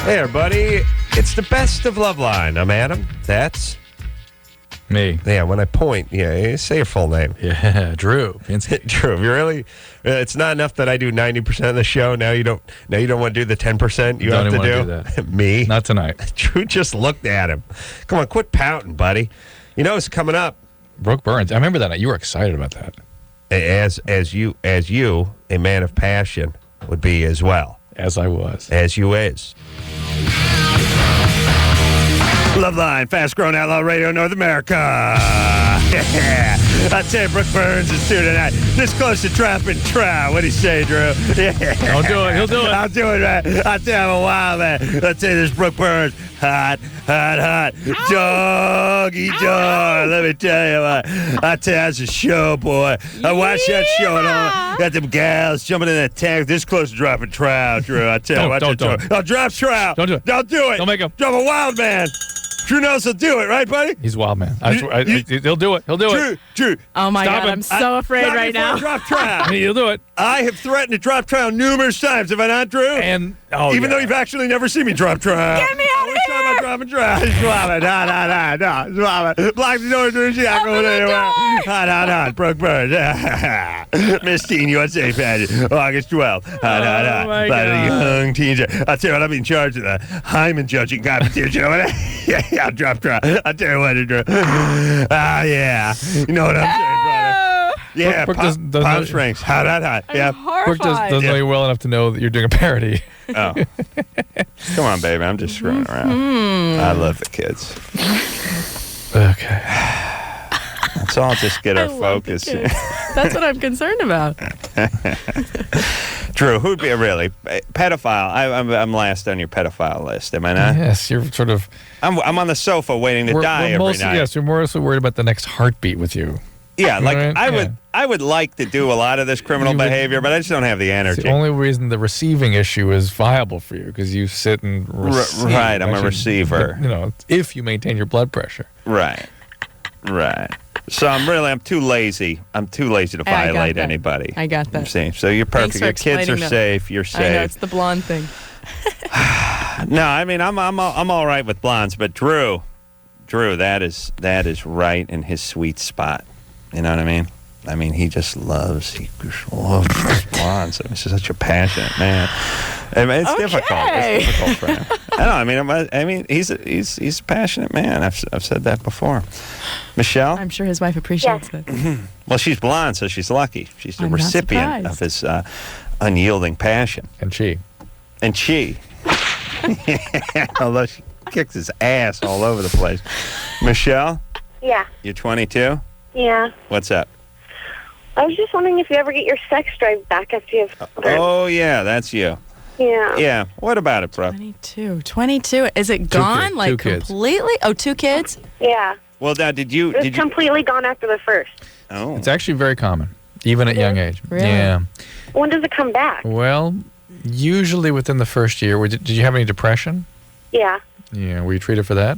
Hey, everybody. It's the best of LoveLine. I'm Adam. That's me. Yeah, when I point, say your full name. Yeah, Drew. Drew, you really? It's not enough that I do 90% of the show. Now you don't want to do the 10% you have to do? That. Me? Not tonight. Drew just looked at him. Come on, quit pouting, buddy. You know it's coming up. Brooke Burns. I remember that night. You were excited about that. As you, a man of passion, would be as well. As I was. As you is. LoveLine, fast-growing outlaw radio, North America. Yeah. I tell you, Brooke Burns is here tonight. This close to trapping trout. What do you say, Drew? Yeah. Don't do it. He'll do it. I'll do it, man. I'll tell you, I'm a wild man. I'll tell you, this Brooke Burns. Hot. Doggy dog. Let me tell you what. I tell you, that's a show, boy. I watched that show and all. Got them gals jumping in that tank. This close to dropping trout, Drew. I tell you, don't. I'll drop trout. Don't do it. Don't do it. Don't make him. Drop a wild man. Drew knows he'll do it, right, buddy? He's a wild man. He'll do it. He'll do it. Drew. Oh, my Stop God. him. I'm so afraid right now. Drop trout. He'll do it. I have threatened to drop trout numerous times. Have I not, Drew? And even though you've actually never seen me drop trout. Get me out of here! Suave. Block the door to the not going anywhere. Hot. Brooke Burns. Miss Teen USA pageant, August 12th. Hot. By the young teenager. I'll tell you what, I'm in charge of the Hyman judging competition. Yeah, drop. I'll tell you what to do. Yeah. You know what I'm saying, brother? Yeah, Brooke palm strings. Hot. Yeah. Brooke doesn't know you well enough to know that you're doing a parody. Oh. Come on, baby. I'm just screwing around. I love the kids. Okay. Let's all just get our focus. That's what I'm concerned about. Drew, who'd be really pedophile? I'm last on your pedophile list, am I not? Yes, you're sort of. I'm on the sofa waiting to die every night. Yes, you're more so worried about the next heartbeat with you. Yeah, like I would like to do a lot of this criminal behavior, but I just don't have the energy. It's the only reason the receiving issue is viable for you because you sit and receive. Right, I'm a receiver. But, if you maintain your blood pressure. Right. So I'm too lazy. I'm too lazy to violate anybody. I got that. See? So you're perfect. Your kids are safe. You're safe. I know, it's the blonde thing. No, I mean I'm all right with blondes, but Drew, that is right in his sweet spot. You know what I mean? I mean, he just loves blondes. I mean, he's such a passionate man. I mean, it's difficult. It's difficult for him. I mean, he's a passionate man. I've said that before. Michelle? I'm sure his wife appreciates that. Well, she's blonde, so she's lucky. She's the recipient of his unyielding passion. And she. Although she kicks his ass all over the place. Michelle? Yeah. You're 22? Yeah. What's up? I was just wondering if you ever get your sex drive back after you have children. Oh, yeah, that's you. Yeah. Yeah. What about it, bro? 22. Is it gone? Like completely? Oh, 2 kids? Yeah. Well, now, It was completely gone after the first. Oh. It's actually very common, even at young age. Really? Yeah. When does it come back? Well, usually within the first year. Did you have any depression? Yeah. Yeah. Were you treated for that?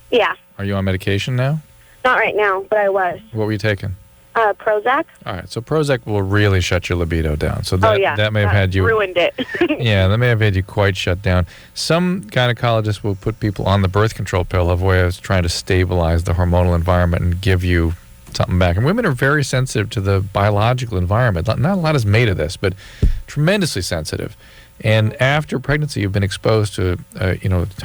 Yeah. Are you on medication now? Not right now, but I was. What were you taking? Prozac. All right, so Prozac will really shut your libido down. So that may have had you ruined it. Yeah, that may have had you quite shut down. Some gynecologists will put people on the birth control pill of way of trying to stabilize the hormonal environment and give you something back. And women are very sensitive to the biological environment. Not a lot is made of this, but tremendously sensitive. And after pregnancy, you've been exposed to,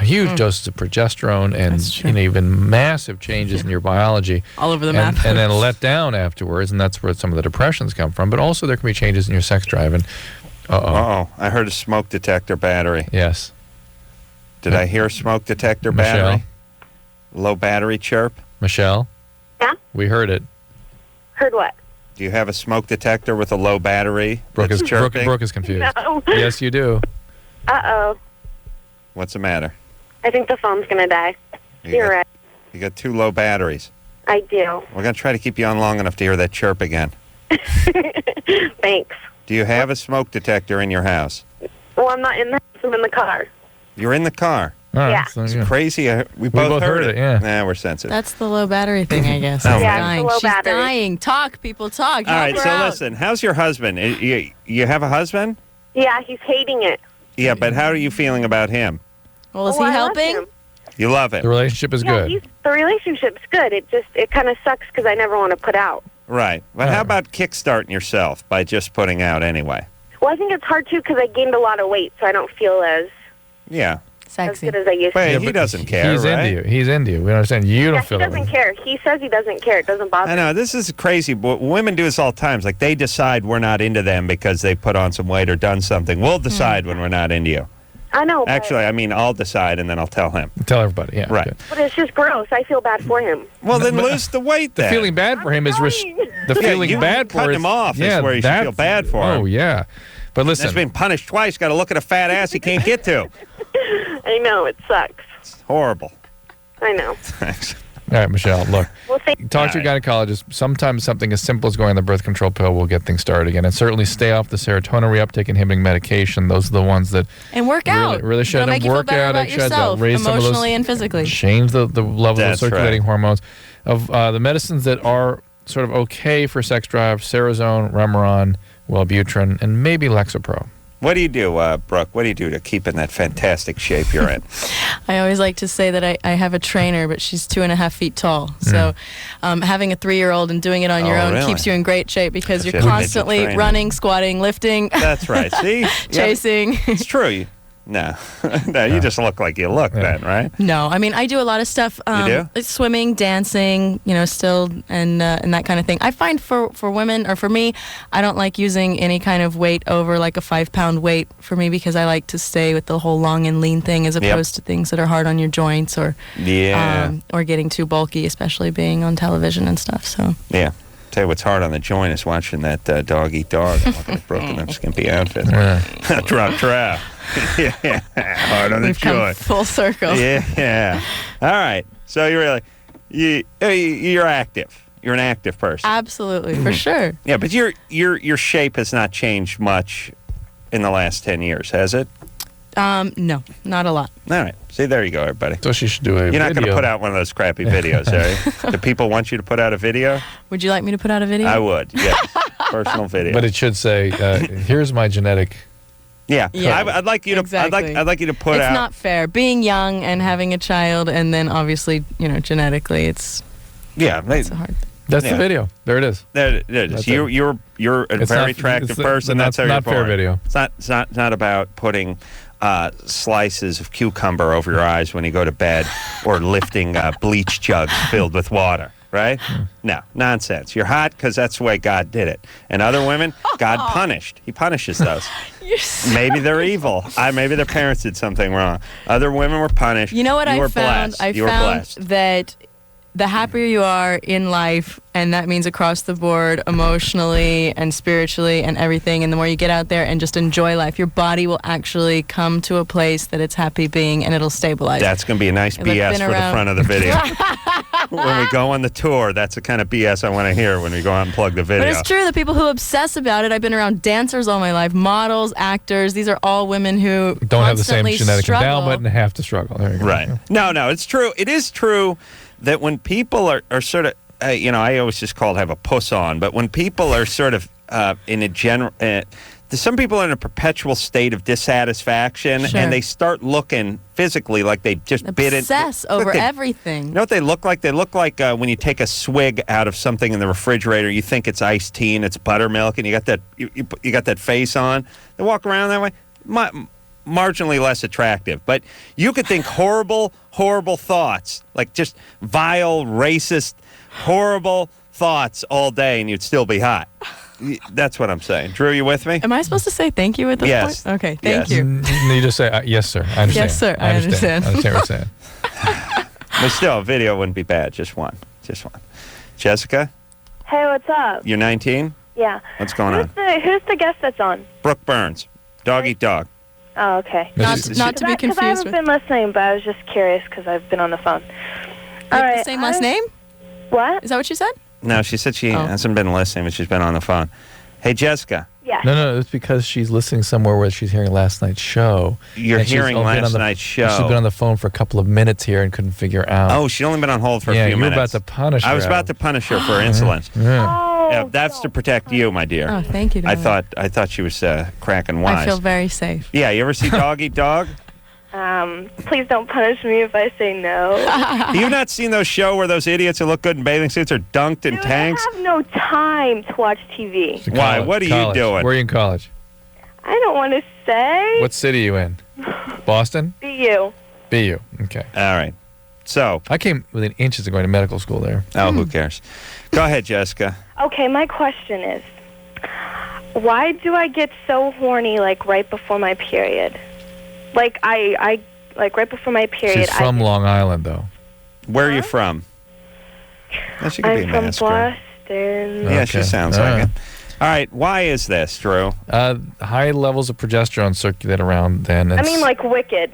huge doses of progesterone and even massive changes in your biology. All over the map. And then let down afterwards, and that's where some of the depressions come from. But also there can be changes in your sex drive. And I heard a smoke detector battery. Yes. Did I hear smoke detector Michelle? battery? Low battery chirp? Michelle? Yeah? We heard it. Heard what? Do you have a smoke detector with a low battery? Brooke that's chirping? Brooke is confused. No. Yes, you do. Uh-oh. What's the matter? I think the phone's going to die. You're right. You got 2 low batteries. I do. We're going to try to keep you on long enough to hear that chirp again. Thanks. Do you have a smoke detector in your house? Well, I'm not in the house. I'm in the car. You're in the car. All right, Yeah. so, It's crazy. We both heard it. Yeah. Nah, we're sensitive. That's the low battery thing, I guess. Oh, She's yeah, dying. it's the low She's battery. dying. Talk, people, talk. All right, Help so her out. listen. How's your husband? You have a husband? Yeah, he's hating it. Yeah, but how are you feeling about him? Well, is Oh, he I love helping? him. You love it. The relationship is Yeah, good. the relationship's good. It kind of sucks because I never want to put out. Right. But how about kickstarting yourself by just putting out anyway? Well, I think it's hard, too, because I gained a lot of weight, so I don't feel as Yeah. Sexy. good as I used to. Wait, Yeah, he but doesn't care, He's right? into you. He's into you. We understand. You don't Yeah, feel he that way. doesn't care. He says he doesn't care. It doesn't bother I know, this is crazy. But women do this all the time. Like, they decide we're not into them because they put on some weight or done something. We'll decide when we're not into you. I know. Actually, I mean, I'll decide and then I'll tell him. Tell everybody, yeah. Right. okay. But it's just gross. I feel bad for him. Well, then lose the weight The then. feeling bad for him is the feeling you bad for cutting is- him off yeah, is where you should that's- feel bad for him. Oh yeah, but listen, He's been punished twice. Got to look at a fat ass he can't get to. I know. It sucks. It's horrible. I know. Thanks. all right, Michelle. Look, Well, thank talk to your gynecologist. Sometimes something as simple as going on the birth control pill will get things started again, and certainly stay off the serotonin reuptake inhibiting medication. Those are the ones that And work out. really should It'll make you feel work better out, about exercise, yourself, raise some of those, emotionally and physically. change the level That's of circulating right. hormones. Of the medicines that are sort of okay for sex drive: Cerazone, Remeron, Wellbutrin, and maybe Lexapro. What do you do, Brooke? What do you do to keep in that fantastic shape you're in? I always like to say that I have a trainer, but she's 2.5 feet tall. So having a 3-year-old and doing it on your own keeps you in great shape because you're constantly running, squatting, lifting. That's right. See? Chasing. It's true. No, you just look like you look then, right? No, I mean, I do a lot of stuff. You do? Like swimming, dancing, still, and that kind of thing. I find for women, or for me, I don't like using any kind of weight over like a 5-pound weight for me because I like to stay with the whole long and lean thing as opposed to things that are hard on your joints or getting too bulky, especially being on television and stuff. So yeah. Tell you what's hard on the joint is watching that dog eat dog. I'm looking at Brooke in them skimpy outfits. Drop trap. Yeah, hard on the We've come joint. full circle. Yeah. All right. So you're active. You're an active person. Absolutely, for sure. Yeah, but your shape has not changed much in the last 10 years, has it? No, not a lot. All right. See, there you go, everybody. So she should do a You're not going to put out one of those crappy videos, are you? Do people want you to put out a video? Would you like me to put out a video? I would, yes. Personal video. But it should say, here's my genetic... Yeah. I'd like you to. Exactly. I'd like you to put out. It's not fair. Being young and having a child, and then obviously, genetically, it's. Yeah, it's a hard. That's the video. There it is. There it is. You're a very attractive person. That's how you're not fair video. It's not about putting slices of cucumber over your eyes when you go to bed, or lifting bleach jugs filled with water. Right? No, nonsense. You're hot because that's the way God did it. And other women, God punished. He punishes those. Maybe they're evil. Maybe their parents did something wrong. Other women were punished. You know what I found? I found that the happier you are in life, and that means across the board, emotionally and spiritually and everything, and the more you get out there and just enjoy life, your body will actually come to a place that it's happy being, and it'll stabilize. That's going to be a nice BS for the front of the video. When we go on the tour, that's the kind of BS I want to hear when we go out and plug the video. But it's true, the people who obsess about it, I've been around dancers all my life, models, actors, these are all women who don't have the same genetic struggle. endowment and have to struggle. There you go. Right. No, it's true. It is true that when people are sort of, I always just call it have a puss on, but when people are sort of in a general, some people are in a perpetual state of dissatisfaction, and they start looking physically like they just obsess over everything. You know what they look like? They look like when you take a swig out of something in the refrigerator, you think it's iced tea and it's buttermilk, and you got that you got that face on. They walk around that way. Marginally less attractive, but you could think horrible thoughts, like just vile, racist, horrible thoughts all day, and you'd still be hot. That's what I'm saying. Drew, you with me? Am I supposed to say thank you at this point? Okay, thank you. You just say, yes, sir. I understand. Yes, sir. I understand. I understand what you're saying. But still, a video wouldn't be bad. Just one. Jessica? Hey, what's up? You're 19? Yeah. What's going on? Who's the guest that's on? Brooke Burns. Dog eat dog. Oh, okay. Not to be confused Because I haven't been listening, but I was just curious because I've been on the phone. All right. The same last name? What? Is that what you said? No, she said she hasn't been listening, but she's been on the phone. Hey, Jessica. Yeah. No, it's because she's listening somewhere where she's hearing last night's show. You're hearing last night's show. She's been on the phone for a couple of minutes here and couldn't figure out. Oh, she's only been on hold for a few minutes. Yeah, you were about to punish her. I was about to punish her for insolence. Yeah, that's to protect you, my dear. Oh, thank you. I thought she was cracking wise. I feel very safe. Yeah, you ever see Dog Eat Dog? Please don't punish me if I say no. You've not seen those show where those idiots who look good in bathing suits are dunked in tanks? I have no time to watch TV. Why? What are you doing? Where are you in college? I don't want to say. What city are you in? Boston? BU. BU. Okay. All right. So I came within inches of going to medical school there. Oh, who cares? Go ahead, Jessica. Okay, my question is, why do I get so horny like right before my period? Like I like right before my period. She's from Long Island, though. Where are you from? She could be a from masker. Boston. Yeah, she sounds like it. All right, why is this, Drew? High levels of progesterone circulate around then. I mean, like wicked.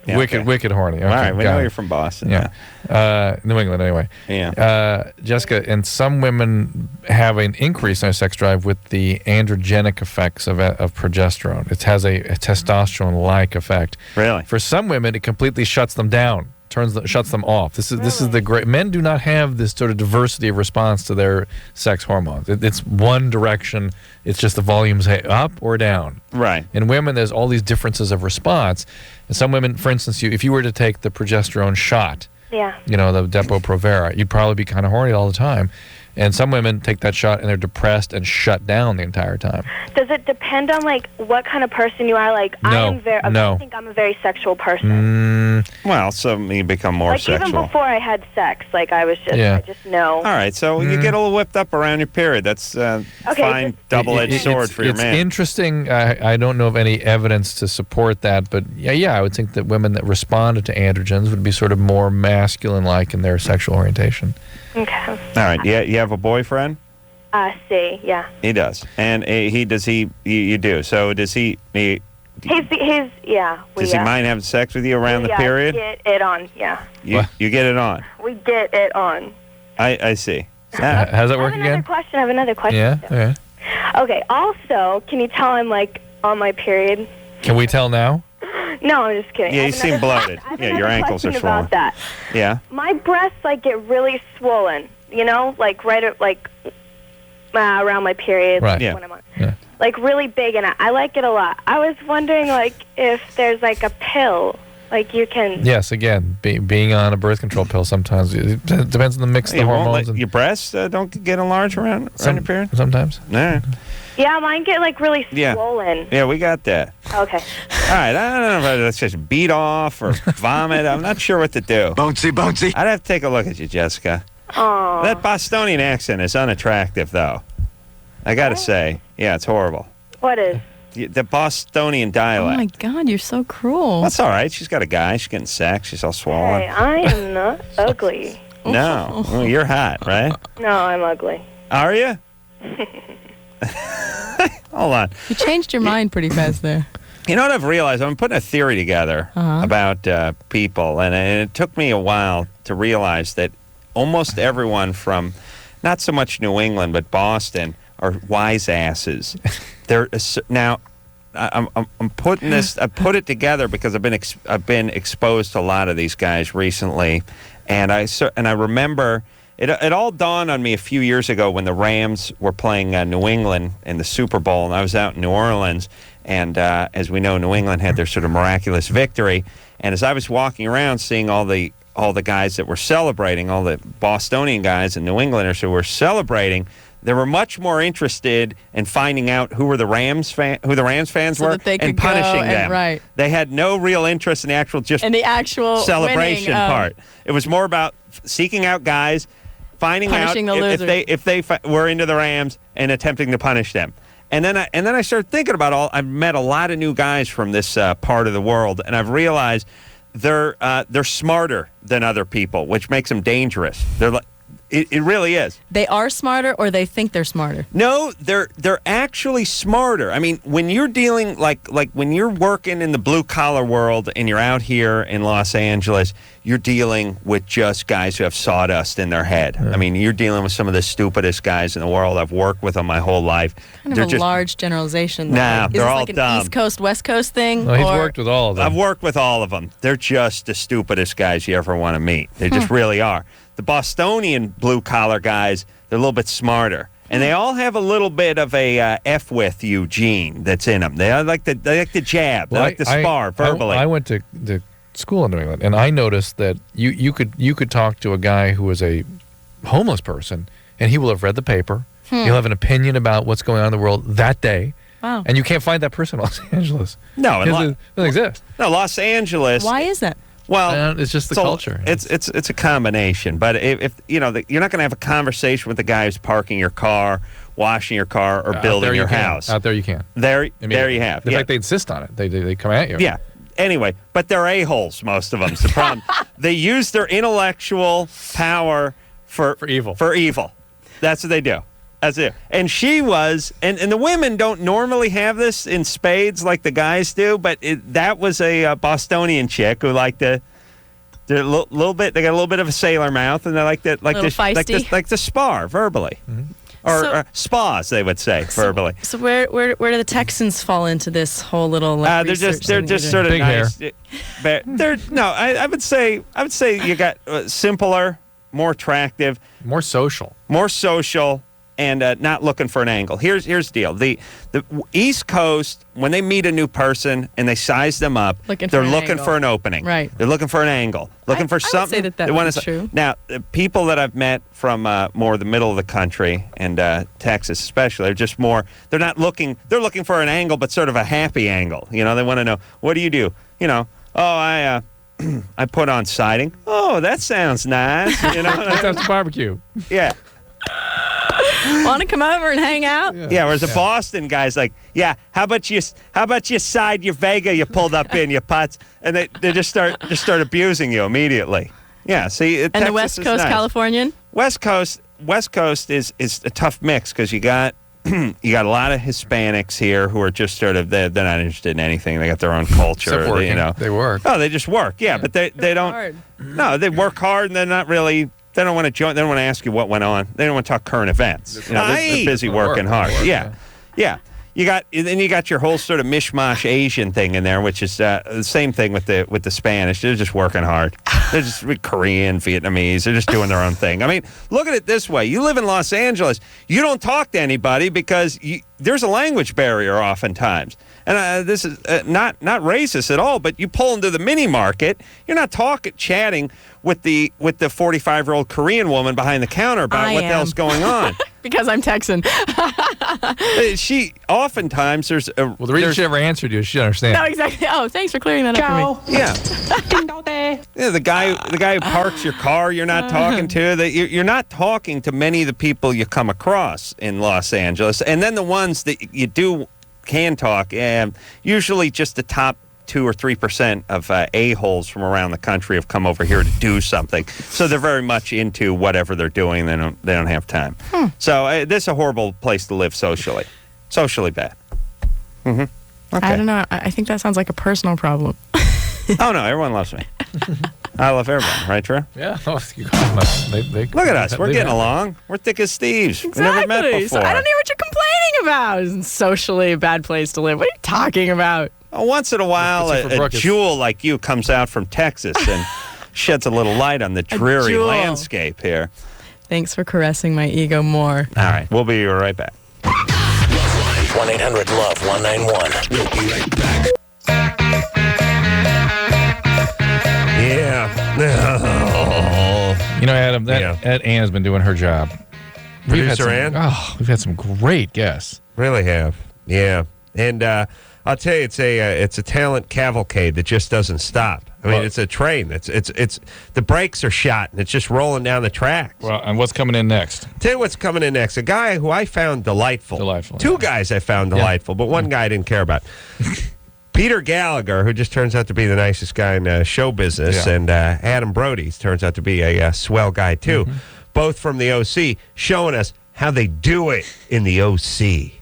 Yeah, wicked horny. Okay, all right, we know you're from Boston. Yeah. New England, anyway. Yeah. Jessica, and some women have an increase in their sex drive with the androgenic effects of progesterone. It has a testosterone-like effect. Really? For some women, it completely shuts them down shuts them off. This is the great. Men do not have this sort of diversity of response to their sex hormones. It's one direction. It's just the volume's up or down. Right. In women, there's all these differences of response. And some women, for instance, if you were to take the progesterone shot, Yeah. the Depo-Provera, you'd probably be kind of horny all the time. And some women take that shot and they're depressed and shut down the entire time. Does it depend on like what kind of person you are? Like I think I'm a very sexual person. Well, some you become more like sexual. even before I had sex, like I was just I just know. All right, so you get a little whipped up around your period. That's fine double-edged sword for your man. It's interesting. I don't know of any evidence to support that, but yeah, I would think that women that responded to androgens would be sort of more masculine-like in their sexual orientation. Okay. All right, you have a boyfriend? See, yeah. He does, and you do. So does he? He's yeah. Does he mind having sex with you around the period? Get it on, yeah. You get it on. We get it on. I see. How's that work again? I have another question. Yeah. Okay. Okay. Also, can you tell I'm like on my period? Can we tell now? No, I'm just kidding. Yeah, you seem bloated. Yeah, your ankles are swollen. About that. Yeah. My breasts like get really swollen. You know, like right at around my period. Right. When I'm on. Yeah. Like really big, and I like it a lot. I was wondering like if there's like a pill. Like you can. Yes, again, being on a birth control pill sometimes it depends on the mix of the hormones. Your breasts don't get enlarged around your period? Sometimes. No. Yeah, mine get like really swollen. Yeah, we got that. Okay. All right, I don't know if that's just beat off or vomit. I'm not sure what to do. Bouncy. I'd have to take a look at you, Jessica. Oh. That Bostonian accent is unattractive, though. I got to say. Yeah, it's horrible. What is? The Bostonian dialect. Oh my God, you're so cruel. That's all right. She's got a guy. She's getting sex. She's all swollen. Hey, I am not ugly. No. Well, you're hot, right? No, I'm ugly. Are you? Hold on. You changed your mind pretty fast there. You know what I've realized? I'm putting a theory together about people, and it took me a while to realize that almost everyone from not so much New England but Boston are wise asses. Now, I'm putting this. I put it together because I've been exposed to a lot of these guys recently, and I remember. It all dawned on me a few years ago when the Rams were playing New England in the Super Bowl, and I was out in New Orleans, and as we know, New England had their sort of miraculous victory, and as I was walking around seeing all the guys that were celebrating, all the Bostonian guys and New Englanders who were celebrating, they were much more interested in finding out who the Rams fans were and punishing them. Right. They had no real interest in the actual celebration part. It was more about seeking out guys, finding out if they were into the Rams and attempting to punish them. And then I started thinking about I've met a lot of new guys from this part of the world, and I've realized they're smarter than other people, which makes them dangerous. It really is. They are smarter, or they think they're smarter? No, they're actually smarter. I mean, when you're dealing like when you're working in the blue collar world and you're out here in Los Angeles, you're dealing with just guys who have sawdust in their head. Yeah. I mean, you're dealing with some of the stupidest guys in the world. I've worked with them my whole life. Kind of a large generalization. Nah, they're all dumb. Is this like an East Coast, West Coast thing? No, he's worked with all of them. I've worked with all of them. They're just the stupidest guys you ever want to meet. They just really are. The Bostonian blue-collar guys, they're a little bit smarter. And they all have a little bit of a F with you gene that's in them. They like the jab. They like the spar verbally. I went to school in New England, and I noticed that you could talk to a guy who is a homeless person, and he will have read the paper. He'll have an opinion about what's going on in the world that day. Wow. And you can't find that person in Los Angeles. No, it doesn't exist. No, Los Angeles. Why is that? Well, it's just the culture. It's a combination. But if you're not going to have a conversation with the guy who's parking your car, washing your car, or building your house. Out there you can. There you have. In fact, they insist on it. They come at you. Yeah. Anyway, but they're a-holes, most of them. It's the problem. They use their intellectual power for evil. For evil. That's what they do. That's it. And she was, and the women don't normally have this in spades like the guys do, but that was a Bostonian chick who liked they're a little bit. They got a little bit of a sailor mouth, and they like the spar verbally. Mm-hmm. or spas, they would say verbally. So where do the Texans fall into this whole little? Like, they're just sort of big nice. But I would say you got simpler, more attractive, more social, and not looking for an angle. Here's the deal: the East Coast, when they meet a new person and they size them up, they're looking for an opening. Right. They're looking for an angle, looking for something. I would say that is true. Now, the people that I've met from more the middle of the country and Texas, especially, are just more. They're not looking. They're looking for an angle, but sort of a happy angle. You know, they want to know, what do you do? You know, I put on siding. Oh, that sounds nice. You know, that's barbecue. Yeah. Want to come over and hang out? Yeah, whereas the Boston guy's like, yeah, how about you side your Vega you pulled up in, you putz, and they just start abusing you immediately. Yeah, see, and the West Coast Californian? West Coast is a tough mix because you got a lot of Hispanics here who are just sort of they're not interested in anything. They got their own culture. They work. Oh, they just work. Yeah, but they don't. Hard. No, they work hard and they're not really. They don't want to join. They don't want to ask you what went on. They don't want to talk current events. You know, they're busy working hard. Yeah. You got your whole sort of mishmash Asian thing in there, which is the same thing with the Spanish. They're just working hard. They're just Korean, Vietnamese. They're just doing their own thing. I mean, look at it this way: you live in Los Angeles, you don't talk to anybody because there's a language barrier oftentimes. And this is not racist at all, but you pull into the mini market, you're not chatting with the 45-year-old Korean woman behind the counter about what the hell's going on. Because I'm Texan. She oftentimes there's a the reason she never answered you, she understands. No, exactly. Oh, thanks for clearing that up for me. Yeah, the guy who parks your car, you're not talking to. You're not talking to many of the people you come across in Los Angeles, and then the ones that you can talk, usually just the top 2 or 3% of a-holes from around the country have come over here to do something. So they're very much into whatever they're doing. They don't have time. So this is a horrible place to live socially. Socially bad. Mm-hmm. Okay. I don't know. I think that sounds like a personal problem. Oh, no. Everyone loves me. I love everyone. Right, Drew? Yeah. Look at us. We're getting along. We're thick as thieves. Exactly. We never met before. So I don't know what you're complaining about. It's socially a bad place to live. What are you talking about? Once in a while, a jewel like you comes out from Texas and sheds a little light on the dreary landscape here. Thanks for caressing my ego more. All right. We'll be right back. 1-800-LOVE-191. We'll be right back. Yeah. You know, Adam, that Ann has been doing her job. Producer Ann? Oh, we've had some great guests. Really have. Yeah. And I'll tell you, it's a talent cavalcade that just doesn't stop. I mean, it's a train. It's the brakes are shot and it's just rolling down the tracks. Well, and what's coming in next? Tell you what's coming in next. A guy who I found delightful. Two guys I found delightful, but one guy I didn't care about. Peter Gallagher, who just turns out to be the nicest guy in show business, and Adam Brody turns out to be a swell guy too. Both from the OC, showing us how they do it in the OC.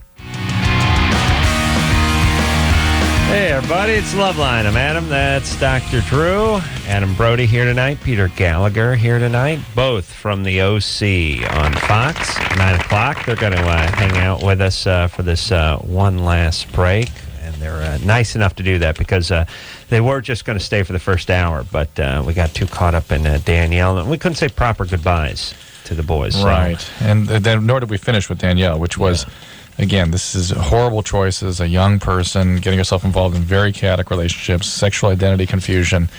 Hey, everybody, it's LoveLine. I'm Adam. That's Dr. Drew. Adam Brody here tonight. Peter Gallagher here tonight. Both from the OC on Fox, 9 o'clock. They're going to hang out with us for this one last break. And they're nice enough to do that because they were just going to stay for the first hour. But we got too caught up in Danielle. And we couldn't say proper goodbyes to the boys. Right. So. And then nor did we finish with Danielle, which was... Again, this is horrible choices, a young person getting herself involved in very chaotic relationships, sexual identity confusion,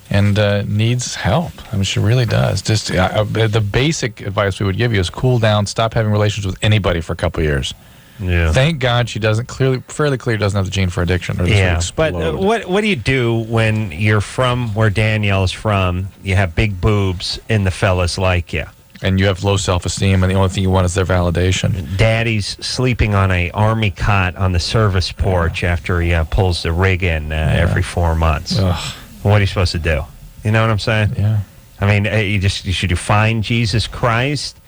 and needs help. I mean, she really does. Just the basic advice we would give you is cool down, stop having relations with anybody for a couple of years. Yeah. Thank God she doesn't fairly clear doesn't have the gene for addiction. Or this but what do you do when you're from where Danielle's from? You have big boobs and the fellas like you. And you have low self-esteem, and the only thing you want is their validation. Daddy's sleeping on a army cot on the service porch after he pulls the rig in every 4 months. What are you supposed to do? You know what I'm saying? Yeah. I mean, should you find Jesus Christ?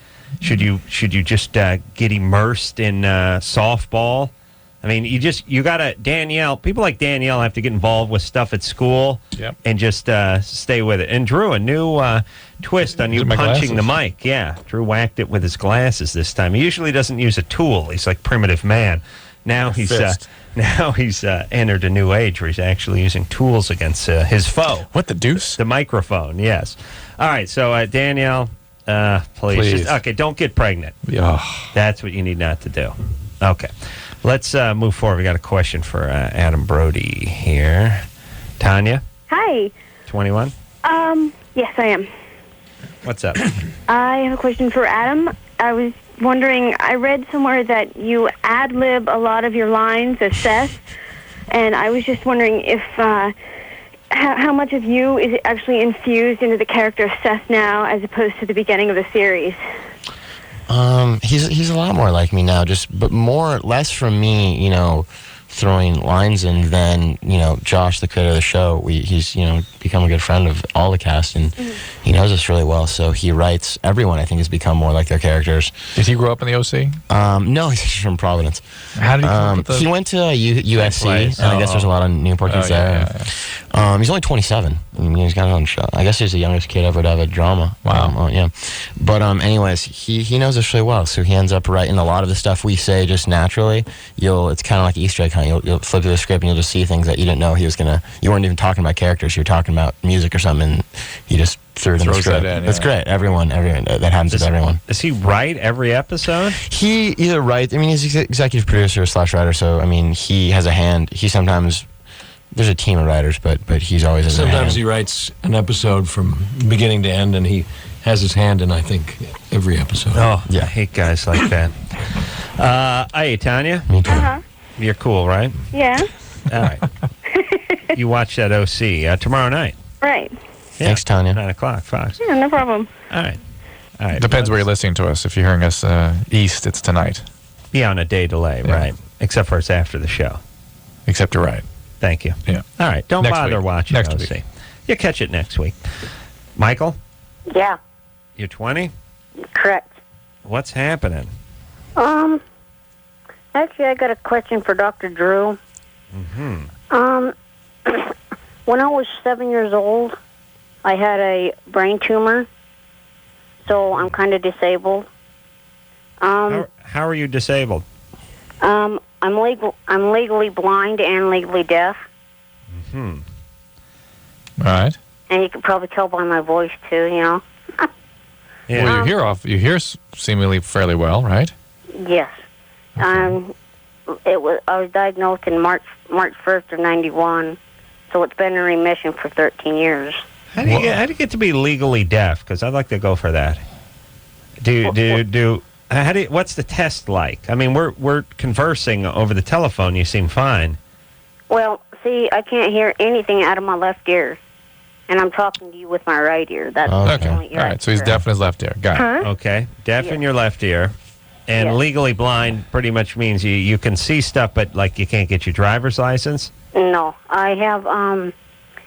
Should you just get immersed in softball I mean, you got to, Danielle, people like Danielle have to get involved with stuff at school and just stay with it. And Drew, a new twist on you punching the mic. Yeah, Drew whacked it with his glasses this time. He usually doesn't use a tool. He's like primitive man. Now he's entered a new age where he's actually using tools against his foe. What the deuce? The microphone, yes. All right, so Danielle, please. Okay, don't get pregnant. That's what you need not to do. Okay. Let's move forward. We got a question for Adam Brody here. Tanya? Hi. 21? Yes, I am. What's up? I have a question for Adam. I was wondering, I read somewhere that you ad-lib a lot of your lines as Seth, and I was just wondering if how much of you is actually infused into the character of Seth now as opposed to the beginning of the series? He's a lot more like me now, but less from me, throwing lines in than, Josh, the creator of the show. He's become a good friend of all the cast, and he knows us really well, so he writes, everyone I think has become more like their characters. Did he grow up in the OC? No, he's from Providence. How did he come up with He went to USC, and I guess there's a lot of Newport kids there. He's only 27. I mean, he's got his own show. I guess he's the youngest kid ever to have a drama. Wow. Yeah. But anyways, he knows us really well, so he ends up writing a lot of the stuff we say just naturally. It's kind of like Easter egg hunt. You'll flip through the script and you'll just see things that you didn't know he was gonna. You weren't even talking about characters. You were talking about music or something. And he just threw it in the script. That's great. Everyone. That happens with everyone. Does he write every episode? He either writes. I mean, he's executive producer / writer. So I mean, he has a hand. He sometimes. There's a team of writers, but he's always in Sometimes he writes an episode from beginning to end, and he has his hand in, I think, every episode. Oh, yeah. I hate guys like that. Hey, Tanya. Me too. You're cool, right? Yeah. All right. You watch that OC tomorrow night. Right. Yeah. Thanks, Tanya. 9 o'clock, Fox. Yeah, no problem. All right. Depends where you're listening to us. If you're hearing us east, it's tonight. Yeah, on a day delay, right. Except for it's after the show. Except you're right. Thank you. Yeah. All right. Don't Next bother week. watching Next OC. week. You catch it next week. Michael? Yeah. You're 20? Correct. What's happening? Actually, I got a question for Dr. Drew. Mm-hmm. When I was 7 years old, I had a brain tumor, so I'm kind of disabled. How are you disabled? I'm legally blind and legally deaf. Hmm. All right. And you can probably tell by my voice too, Yeah. Well, you hear seemingly fairly well, right? Yes. I was diagnosed in March 1st of '91, so it's been in remission for 13 years. How do you get to be legally deaf? Because I'd like to go for that. What's the test like? I mean, we're conversing over the telephone. You seem fine. Well, see, I can't hear anything out of my left ear, and I'm talking to you with my right ear. That's okay. the only ear. All right. So he's deaf in his left ear. Got it. Okay. Deaf in your left ear. And legally blind pretty much means you can see stuff, but like you can't get your driver's license? No. I have,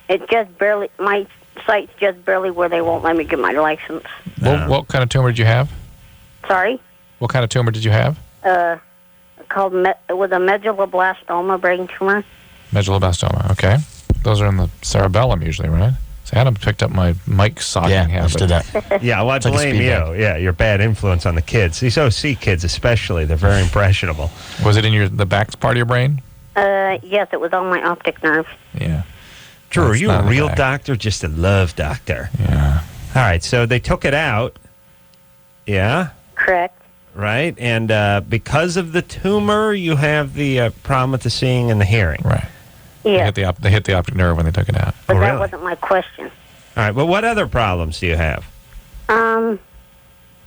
it's just barely, my sight's just barely where they won't let me get my license. What kind of tumor did you have? Sorry? What kind of tumor did you have? It was a medulloblastoma brain tumor. Medulloblastoma, okay. Those are in the cerebellum usually, right? So Adam picked up my mic socking habit. Did that. Yeah, well, I blame you. Yeah, your bad influence on the kids. These OC kids especially, they're very impressionable. Was it in the back part of your brain? Yes, it was on my optic nerve. Yeah. Drew, are you a real doctor, just a love doctor? Yeah. All right, so they took it out. Yeah? Correct. Right, and because of the tumor, you have the problem with the seeing and the hearing. Right. Yeah. They hit the optic nerve when they took it out. But that wasn't my question. All right, but what other problems do you have?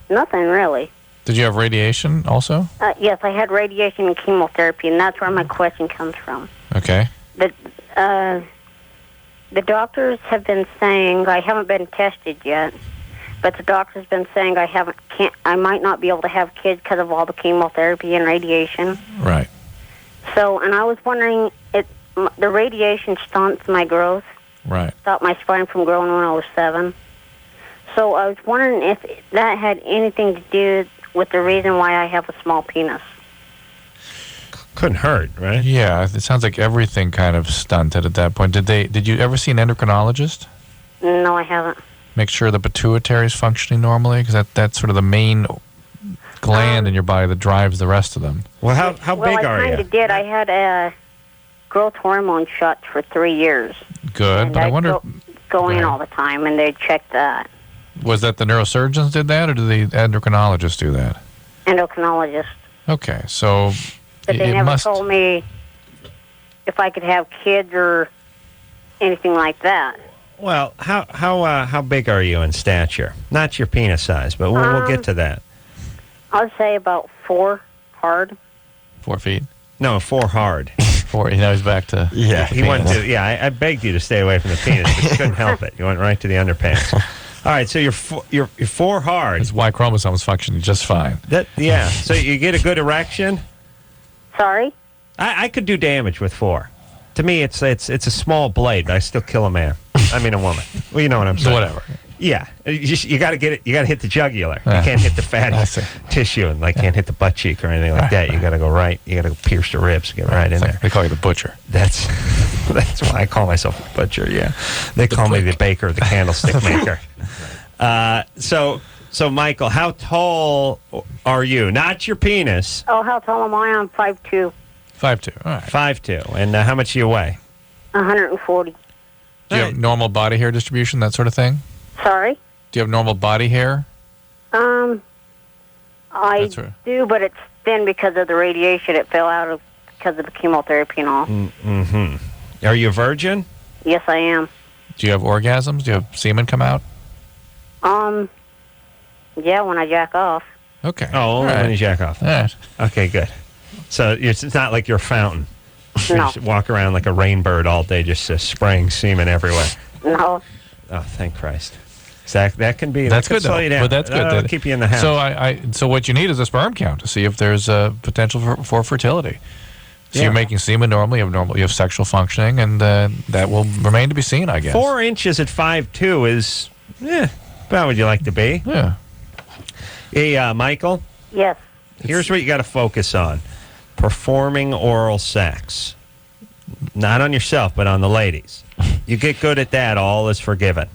Nothing really. Did you have radiation also? Yes, I had radiation and chemotherapy, and that's where my question comes from. Okay. The doctors have been saying, I haven't been tested yet, but the doctor's been saying I might not be able to have kids because of all the chemotherapy and radiation. Right. So, and I was wondering, the radiation stunts my growth. Right. Stopped my spine from growing when I was 7. So I was wondering if that had anything to do with the reason why I have a small penis. couldn't hurt, right? Yeah, it sounds like everything kind of stunted at that point. Did you ever see an endocrinologist? No, I haven't. Make sure the pituitary is functioning normally, because that's sort of the main gland in your body that drives the rest of them. Well, how big are you? I kind of did. I had growth hormone shots for 3 years. Good, but I wonder... Go in all the time, and they checked that. Was that the neurosurgeons did that, or did the endocrinologists do that? Endocrinologist. Okay, so... But they never told me if I could have kids or anything like that. Well, how big are you in stature? Not your penis size, but we'll get to that. I'd say about 4 hard. 4 feet? No, 4 hard. 4. He's back to... Yeah, he went to... Yeah, I begged you to stay away from the penis, but you couldn't help it. You went right to the underpants. All right, so you're 4 hard. His Y chromosome's functioning just fine. Yeah, so you get a good erection? Sorry? I could do damage with 4. To me, it's a small blade, but I still kill a man. I mean, a woman. Well, you know what I'm saying. Whatever. Yeah, you got to get it. You got to hit the jugular. You can't hit the fatty tissue, and can't hit the butt cheek or anything like that. You got to go right. You got to pierce the ribs, get right in there. They call you the butcher. That's why I call myself the butcher. Yeah, they call me the baker, the candlestick maker. So Michael, how tall are you? Not your penis. Oh, how tall am I? I'm 5'2". 5'2". All right. 5'2". And how much do you weigh? 140. Do you have normal body hair distribution, that sort of thing? Sorry? Do you have normal body hair? I do, but it's thin because of the radiation. It fell out because of the chemotherapy and all. Mm-hmm. Are you a virgin? Yes, I am. Do you have orgasms? Do you have semen come out? Yeah, when I jack off. Okay. Oh, only when you jack off. All right. Okay, good. So it's not like you're a fountain. You No. just walk around like a rainbird all day, just spraying semen everywhere. No. Oh, thank Christ. So that can be. That's that good, slow though. you down. But that's good. That'll keep you in the house. So what you need is a sperm count to see if there's a potential for fertility. So you're making semen normally. You have sexual functioning, and that will remain to be seen, I guess. 4 inches at 5'2" is about what you like to be. Yeah. Hey, Michael. Yes. Here's what you got to focus on: performing oral sex. Not on yourself, but on the ladies. You get good at that, all is forgiven.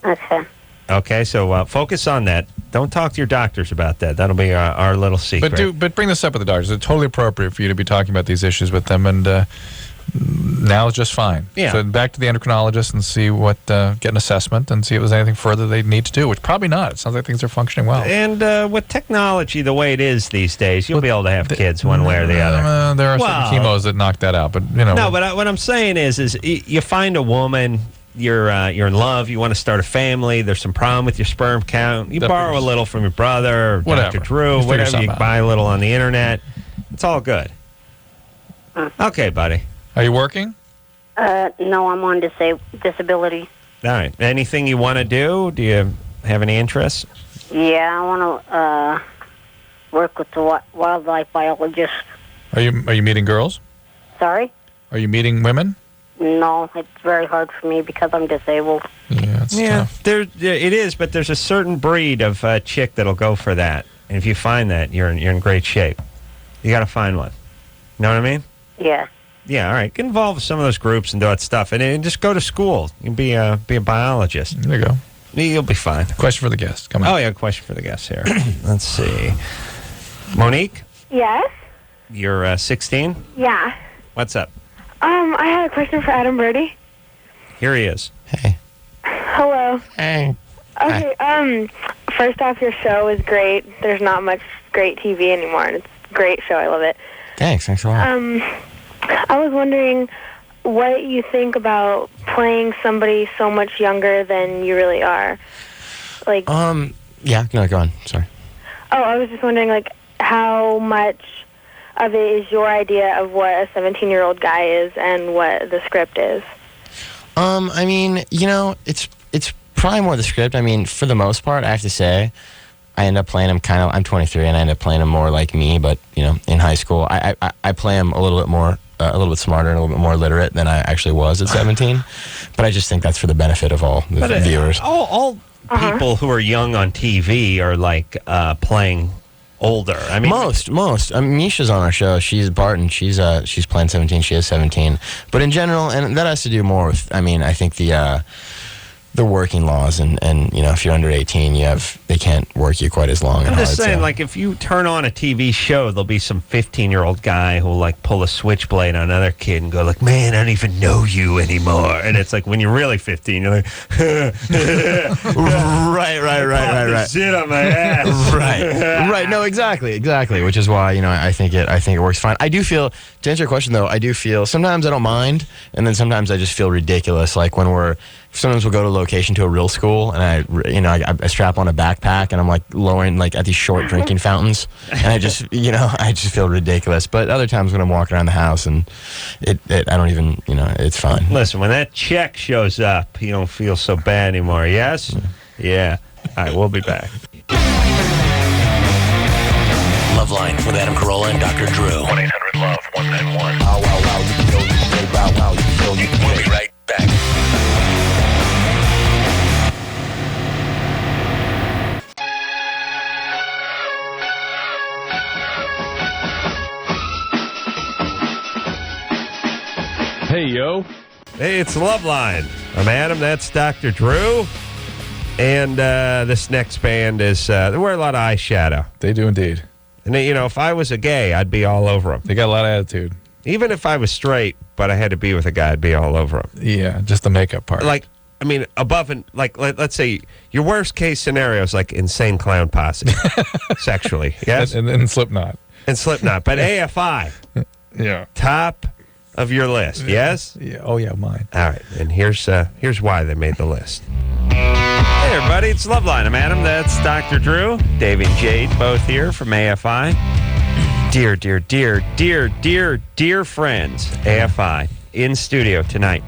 Okay. Okay, so focus on that. Don't talk to your doctors about that. That'll be our little secret. But bring this up with the doctors. It's totally appropriate for you to be talking about these issues with them, and now is just fine. Yeah. So back to the endocrinologist and see get an assessment and see if there's anything further they need to do, which probably not. It sounds like things are functioning well. And with technology the way it is these days, you'll be able to have kids one way or the other. There are some chemos that knock that out, but No, but what I'm saying is you find a woman, you're in love, you want to start a family, there's some problem with your sperm count, you borrow a little from your brother, or Dr. Drew, whatever, you buy a little on the internet. It's all good. Okay, buddy. Are you working? No, I'm on disability. All right. Anything you want to do? Do you have any interests? Yeah, I want to work with the wildlife biologist. Are you meeting girls? Sorry? Are you meeting women? No, it's very hard for me because I'm disabled. Yeah, it's tough. It is, but there's a certain breed of chick that'll go for that. And if you find that, you're in great shape. You got to find one. You know what I mean? Yeah. Yeah, all right. Get involved with some of those groups and do that stuff. And just go to school. You can be a biologist. There you go. You'll be fine. Question for the guest. Come on. Oh, yeah, question for the guest here. Let's see. Monique, Yes? you're 16? Yeah. What's up? I had a question for Adam Brody. Here he is. Hello. Hey. Okay, first off, your show is great. There's not much great TV anymore, and it's a great show. I love it. Thanks a lot. I was wondering what you think about playing somebody so much younger than you really are. Like, Yeah, no, go on. Sorry. oh, I was just wondering, like, how much of it is your idea of what a 17-year-old guy is and what the script is? I mean, it's probably more the script. I mean, for the most part, I have to say, I end up playing him I'm 23, and I end up playing him more like me, but, in high school, I play him a little bit more, a little bit smarter and a little bit more literate than I actually was at 17. But I just think that's for the benefit of all the viewers. All people who are young on TV are like playing older. I mean, most. I mean, Misha's on our show. She's Barton. She's playing 17. She is 17. But in general, and that has to do more with. I mean, I think the working laws and if you're under 18, they can't work you quite as long. I'm and just hard, saying, so. like, if you turn on a TV show, there'll be some 15-year-old guy who'll, like, pull a switchblade on another kid and go, like, man, I don't even know you anymore. And it's like, when you're really 15, you're like, right. Shit on my ass. right. No, exactly. Which is why I think it works fine. I do feel, to answer your question though, I do feel sometimes I don't mind, and then sometimes I just feel ridiculous. Like when sometimes we'll go to a location to a real school, and I strap on a backpack, and I'm like lowering like at these short drinking fountains, and I just feel ridiculous. But other times when I'm walking around the house, and I don't even it's fine. Listen, when that check shows up, you don't feel so bad anymore. Yes? Yeah. All right, we'll be back. LoveLine with Adam Carolla and Dr. Drew. 1-800-LOVE-191. We'll be right back. Hey, yo. Hey, it's LoveLine. I'm Adam. That's Dr. Drew. And this next band is, they wear a lot of eyeshadow. They do indeed. And, if I was a gay, I'd be all over them. They got a lot of attitude. Even if I was straight, but I had to be with a guy, I'd be all over him. Yeah, just the makeup part. Like, I mean, above and, like, let's say your worst case scenario is like Insane Clown Posse, sexually. Yes? And Slipknot. And Slipknot. But AFI. Yeah. Top of your list, yes? Yeah. Oh, yeah, mine. All right, and here's why they made the list. Hey, everybody, it's LoveLine. I'm Adam. That's Dr. Drew. Dave and Jade, both here from AFI. Dear friends, AFI, in studio tonight.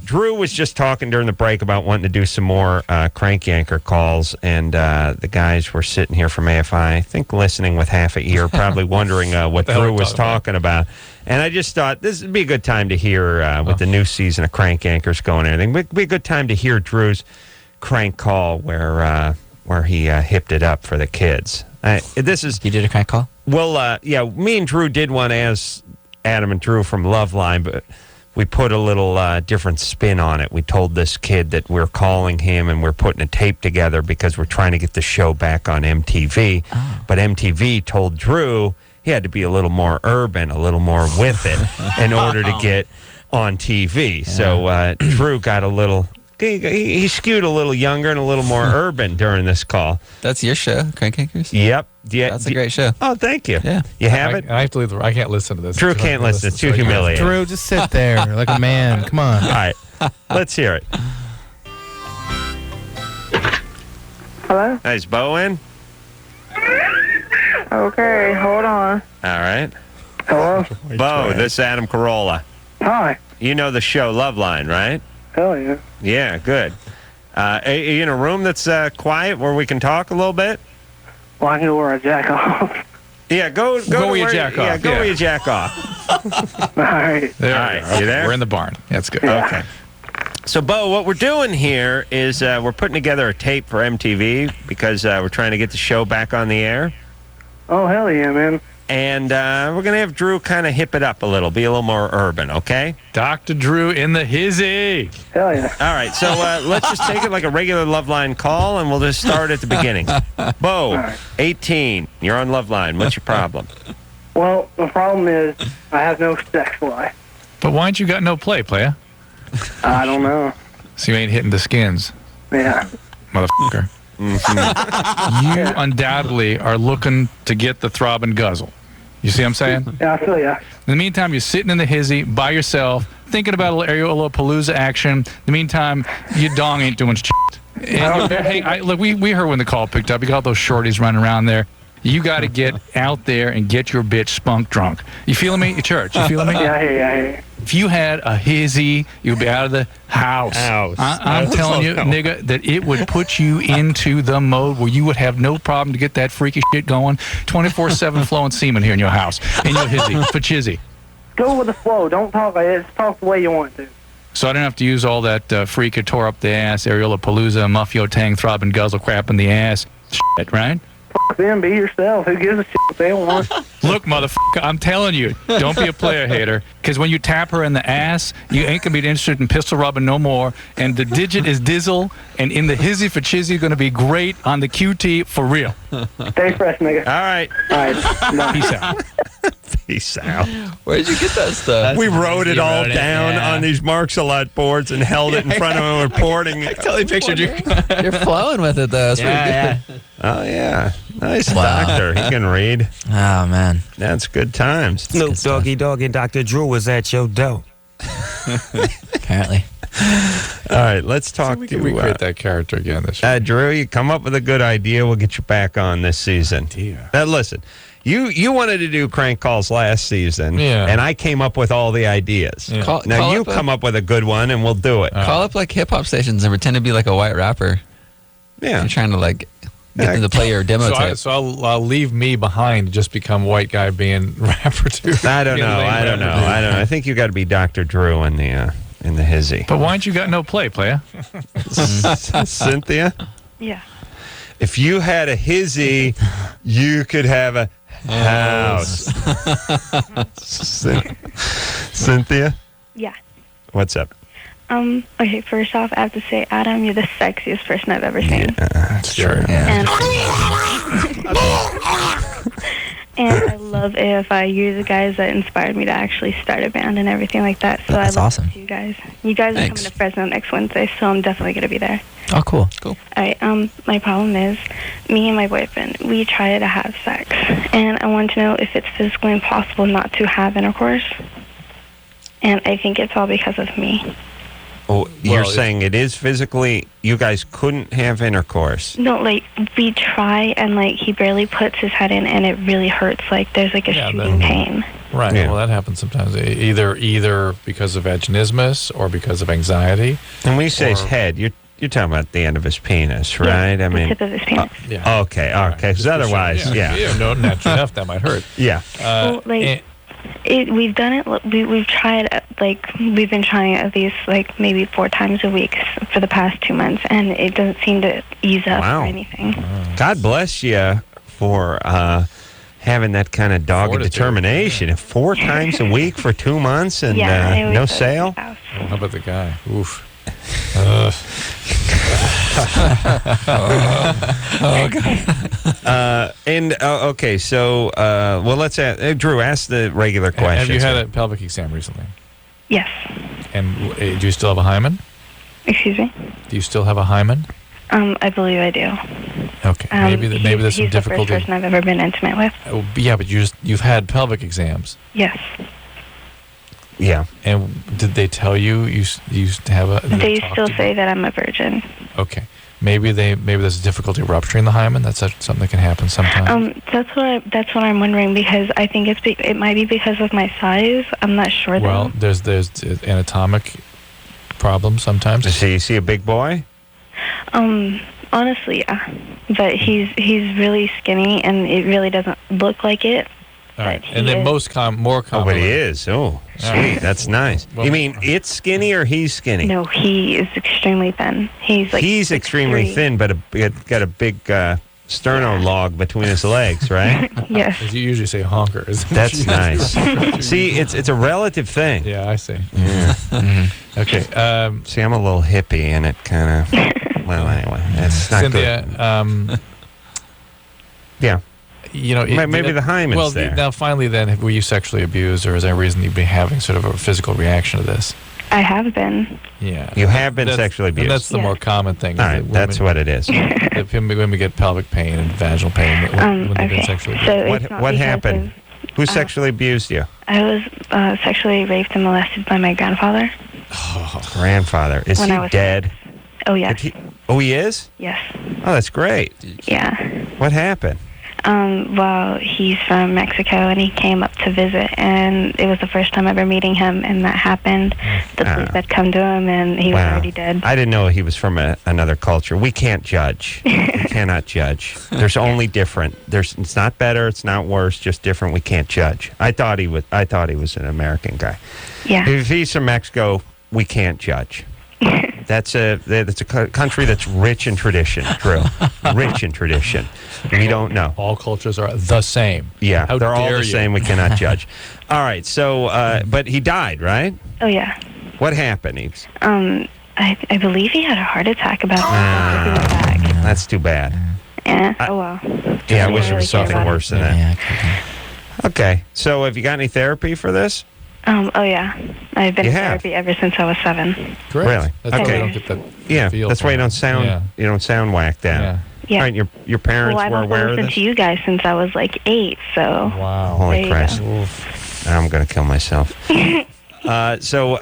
Drew was just talking during the break about wanting to do some more crank yanker calls, and the guys were sitting here from AFI, I think listening with half an ear, probably wondering what Drew was talking about. And I just thought this would be a good time to hear, with the new season of crank yankers going and everything, it'd be a good time to hear Drew's crank call where he hipped it up for the kids. You did a crank call? Well, yeah, me and Drew did one as Adam and Drew from LoveLine, but we put a little different spin on it. We told this kid that we're calling him and we're putting a tape together because we're trying to get the show back on MTV. Oh. But MTV told Drew he had to be a little more urban, a little more with it in order to get on TV. Yeah. So Drew got a little... He skewed a little younger and a little more urban during this call. That's your show, Crank Yankers? Yep. Yeah, that's a great show. Oh, thank you. Yeah. You have it? I have to leave. I can't listen to this. Drew can't listen. It's too humiliating. Drew, just sit there like a man. Come on. All right. Let's hear it. Hello? Is Bo in? Okay, hold on. All right. Hello? Bo, this is Adam Carolla. Hi. You know the show LoveLine, right? Hell yeah. Yeah, good. Are you in a room that's quiet where we can talk a little bit? Well, I can go where I jack off. Yeah, go where you jack off. Yeah, go where you jack off. All right. All right, you there? We're in the barn. That's good. Yeah. Okay. So, Bo, what we're doing here is we're putting together a tape for MTV because we're trying to get the show back on the air. Oh, hell yeah, man. And we're going to have Drew kind of hip it up a little, be a little more urban, okay? Dr. Drew in the hizzy. Hell yeah. All right, so let's just take it like a regular LoveLine call, and we'll just start at the beginning. Bo, right. 18, you're on LoveLine. What's your problem? Well, the problem is I have no sex life. But why ain't you got no play, playa? I don't know. So you ain't hitting the skins. Yeah. Motherfucker. You undoubtedly are looking to get the throb and guzzle. You see what I'm saying? Yeah, I feel ya. In the meantime, you're sitting in the hizzy by yourself, thinking about a little Palooza action. In the meantime, your dong ain't doing shit. And hey, look, we heard when the call picked up. You got those shorties running around there. You got to get out there and get your bitch spunk drunk. You feeling me? Church, you feeling me? Yeah, I hear you. If you had a hizzy, you'd be out of the house. I'm telling you, nigga, that it would put you into the mode where you would have no problem to get that freaky shit going. 24/7 flowing semen here in your house. In your hizzy, for chizzy. Go with the flow. Don't talk like this. Talk the way you want to. So I don't have to use all that freak tore up the ass, Areola Palooza, Muffio Tang, throb and guzzle crap in the ass shit, right? fuck them. Be yourself. Who gives a shit what they want? Look, motherfucker, I'm telling you, don't be a player hater. Because when you tap her in the ass, you ain't going to be interested in pistol rubbing no more. And the digit is Dizzle. And in the hizzy for chizzy, going to be great on the QT for real. Stay fresh, nigga. All right. All right. Peace out. Peace out. Where did you get that stuff? We wrote it all down yeah. on these Marks-a-Lot boards and held it in front of him reporting. I totally pictured you. You're flowing with it, though. It's pretty good. Oh, yeah. Nice Wow. doctor. He can read. Oh, man. That's good times. Snoop Doggy Dogg and Dr. Drew was at your door. Apparently. All right, let's talk We to can recreate that character again this year. Drew. You come up with a good idea, we'll get you back on this season. Listen, you wanted to do crank calls last season, and I came up with all the ideas. Yeah. Now Call you up come up with a good one, and we'll do it. Call up like hip hop stations and pretend to be like a white rapper. Yeah. You're trying to like get them to play your demo tape. So I'll leave me behind, just become white guy being rapper too. I don't know. I think you got to be Dr. Drew in the hizzy. But why ain't you got no play, player? Cynthia? Yeah. If you had a hizzy, you could have a house. Cynthia? Yeah. What's up? Okay, first off, I have to say, Adam, you're the sexiest person I've ever seen. That's true. And I love AFI. You're the guys that inspired me to actually start a band and everything like that. So That's I love awesome. you guys. You guys are coming to Fresno next Wednesday, so I'm definitely going to be there. Oh, cool. All right, my problem is, me and my boyfriend, we try to have sex, and I want to know if it's physically impossible not to have intercourse. And I think it's all because of me. Oh, you're saying it is physically, you guys couldn't have intercourse. No, like, we try, and, like, he barely puts his head in, and it really hurts. Like, there's, like, a shooting pain. Right. Yeah. Well, that happens sometimes. Either because of vaginismus or because of anxiety. And when you say his head, you're talking about the end of his penis, right? The tip of his penis. Yeah. Okay. Because otherwise, no, naturally enough, that might hurt. Yeah. Well, like, we've done it. We've tried, like, we've been trying it at least, like, maybe 4 times a week for the past 2 months, and it doesn't seem to ease up or anything. God bless you for having that kind of dogged determination. 4 times a week for 2 months and no sale? Well, how about the guy? Oof. Okay, so let's ask Drew. Ask the regular question. Have you had a pelvic exam recently? Yes. And do you still have a hymen? Excuse me? Do you still have a hymen? I believe I do. Okay. Maybe there's some he's difficulty. the first person I've ever been intimate with. Oh, yeah, but you've had pelvic exams. Yes. Yeah. And did they tell you used to have a? They still say that I'm a virgin. Okay. Maybe there's difficulty rupturing the hymen. That's something that can happen sometimes. That's what I'm wondering, because I think it might be because of my size. I'm not sure. Well, there's anatomic problems sometimes. Is he a big boy? Honestly, yeah. But he's really skinny, and it really doesn't look like it. All right. And then more common. Oh, but he is. Oh, sweet. That's nice. You mean it's skinny or he's skinny? No, he is extremely thin. He's extremely thin, but got a big sterno log between his legs, right? Yes. As you usually say, honker. That's nice. See, it's a relative thing. Yeah, I see. Yeah. Mm-hmm. Okay. See, I'm a little hippie, and it kind of. Well, anyway, that's not Cynthia, good. Yeah. You know, maybe the hymen's there. Now, finally, then, were you sexually abused, or is there a reason you'd be having sort of a physical reaction to this? I have been. Yeah. You have been sexually abused. And that's the more common thing. All right, that's what it is. If women get pelvic pain and vaginal pain when they've been sexually abused. So what happened? Who sexually abused you? I was sexually raped and molested by my grandfather. Oh, grandfather. Is When he I was dead? Oh, yes. He is? Yes. Oh, that's great. Yeah. What happened? Well, he's from Mexico, and he came up to visit, and it was the first time ever meeting him, and that happened. The police had come to him, and he was already dead. I didn't know he was from another culture. We can't judge. We cannot judge. There's only different. It's not better. It's not worse. Just different. We can't judge. I thought he was an American guy. Yeah. If he's from Mexico, we can't judge. That's a country that's rich in tradition, Drew. Rich in tradition. We don't know. All cultures are the same. Yeah, How they're all dare the you. same. We cannot judge. All right, so, but he died, right? Oh, yeah. What happened? I believe he had a heart attack about That's too bad. Yeah, oh well. Yeah, I wish really it was care something about worse than that. Okay, so have you got any therapy for this? Oh, yeah. I've been You in have? therapy ever since I was 7. Great. Really? That's why Okay. we don't get the Yeah, feel that's for why you it. don't sound Yeah. you don't sound whacked out. Yeah. All right, your parents Well, I've were also aware of listened this? to you guys since I was like 8, so. Wow. Holy There you Christ. go. I'm going to kill myself. So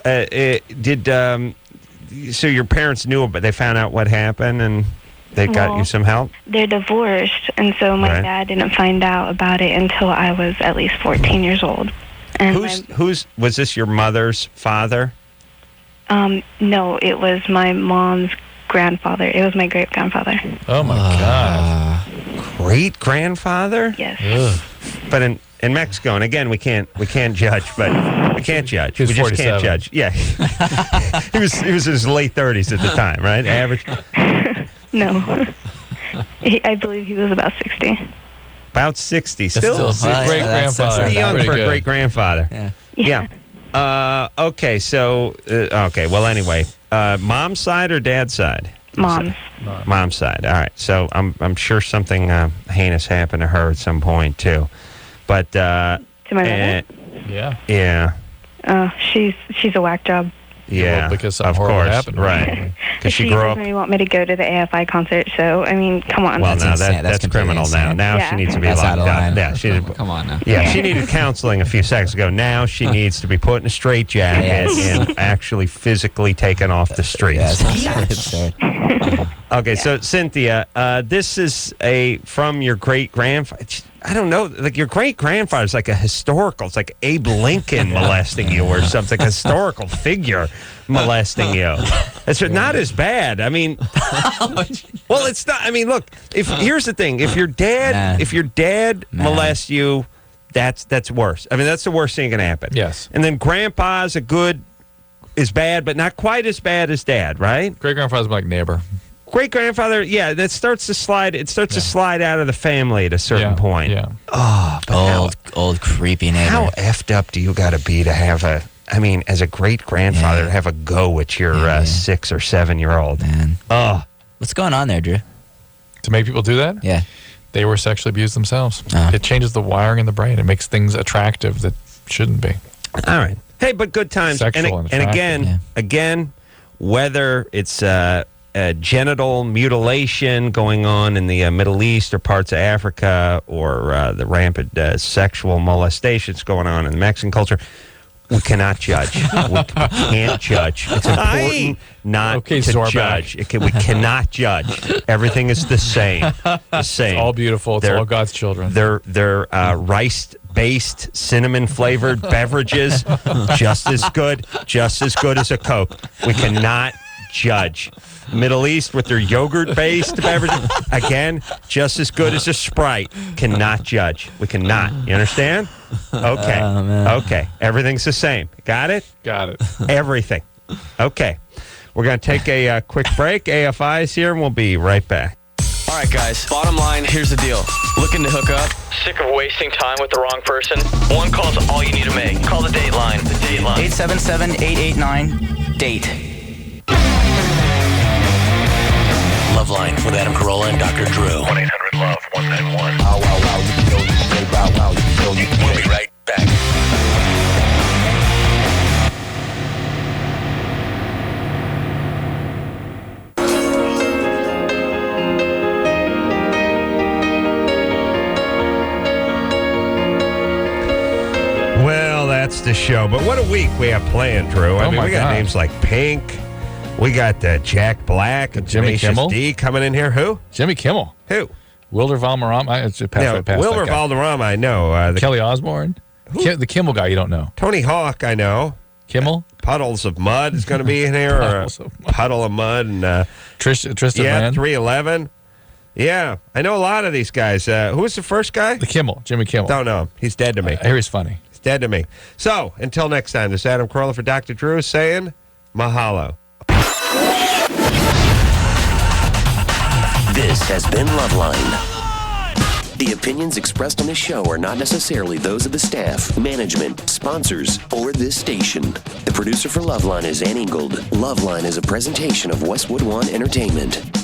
your parents knew, but they found out what happened and they got Well, you some help? They're divorced, and so my Right. dad didn't find out about it until I was at least 14 years old. And Was this your mother's father? no, it was my mom's grandfather. It was my great-grandfather. Oh, my God. Great grandfather? Yes. But in Mexico, and again, we can't judge, but we can't judge. He was We just can't 47. judge. Yeah, he was in his late 30s at the time, right? Average. No. I believe he was about 60. About 60. Still great grandfather. Pretty young Pretty for a good. great grandfather. Yeah. Okay. So okay. Well, anyway, mom's side or dad's side? Mom's. Mom's side. All right. So I'm sure something heinous happened to her at some point too. But To my mother? Yeah. Yeah. She's a whack job. Yeah. Well, because something of horrible course. happened. Right. Because she grew up. doesn't really want me to go to the AFI concert, so I mean, come on. Well, now insane. that's completely criminal now. insane. Now Yeah. she needs to be That's locked out of up. line. Yeah, she Come on now. Yeah, she needed counseling a few seconds ago. Now she needs to be put in a straitjacket Yes. and actually physically taken off the streets. Okay, so Cynthia, this is from your great grandfather. I don't know, like your great grandfather's like a historical. It's like Abe Lincoln molesting you or something. A historical figure molesting you. It's not as bad. I mean, well, it's not. I mean, look. Here's the thing: if your dad molests you, that's worse. I mean, that's the worst thing that can happen. Yes. And then grandpa's is bad, but not quite as bad as dad, right? Great grandfather's like neighbor. Great grandfather, yeah, that starts to slide. It starts to slide out of the family at a certain point. Yeah. Oh, but Old creepy neighbor. how effed up do you got to be to have as a great grandfather, to have a go at your 6 or 7 year old? Man. Oh, What's going on there, Drew? To make people do that? Yeah. They were sexually abused themselves. Oh. It changes the wiring in the brain. It makes things attractive that shouldn't be. all right. Hey, but good times. Sexual and attractive. Again, whether it's genital mutilation going on in the Middle East or parts of Africa, or the rampant sexual molestations going on in the Mexican culture, we cannot judge. We can't judge. It's important not to Zorback. judge. We cannot judge. Everything is the same. The same. It's all beautiful. It's They're- all God's children. They're rice-based, cinnamon-flavored beverages, just as good as a Coke. We cannot judge. Middle East with their yogurt-based beverages, again, just as good as a Sprite. Cannot judge. We cannot. You understand? Okay. Okay. Everything's the same. Got it? Got it. Everything. Okay. We're going to take a quick break. AFI is here, and we'll be right back. All right, guys. Bottom line, here's the deal. Looking to hook up? Sick of wasting time with the wrong person? One call's all you need to make. Call the Dateline. The Dateline. 877-889-DATE. LoveLine with Adam Carolla and Dr. Drew. 1-800-LOVE-191. We'll be right back. Well, that's the show. But what a week we have planned, Drew. I mean, my we got God. names like Pink. We got Jack Black and Jimmy Tenacious Kimmel? D coming in here. Who? Jimmy Kimmel. Who? Wilder Valderrama. It's past, Now, right past Wilmer that guy. Valderrama, I know. Kelly Osbourne. The Kimmel guy you don't know. Tony Hawk, I know. Kimmel? Puddles of Mud is going to be in here. Or a Puddles of Mud. puddle of mud. And, Tristan yeah, Mann. 311. Yeah, I know a lot of these guys. Who was the first guy? The Kimmel. Jimmy Kimmel. Don't know him. He's dead to me. I hear he's funny. He's dead to me. So, until next time, this is Adam Carolla for Dr. Drew saying mahalo. This has been LoveLine. The opinions expressed on this show are not necessarily those of the staff, management, sponsors, or this station. The producer for LoveLine is Ann Ingold. LoveLine is a presentation of Westwood One Entertainment.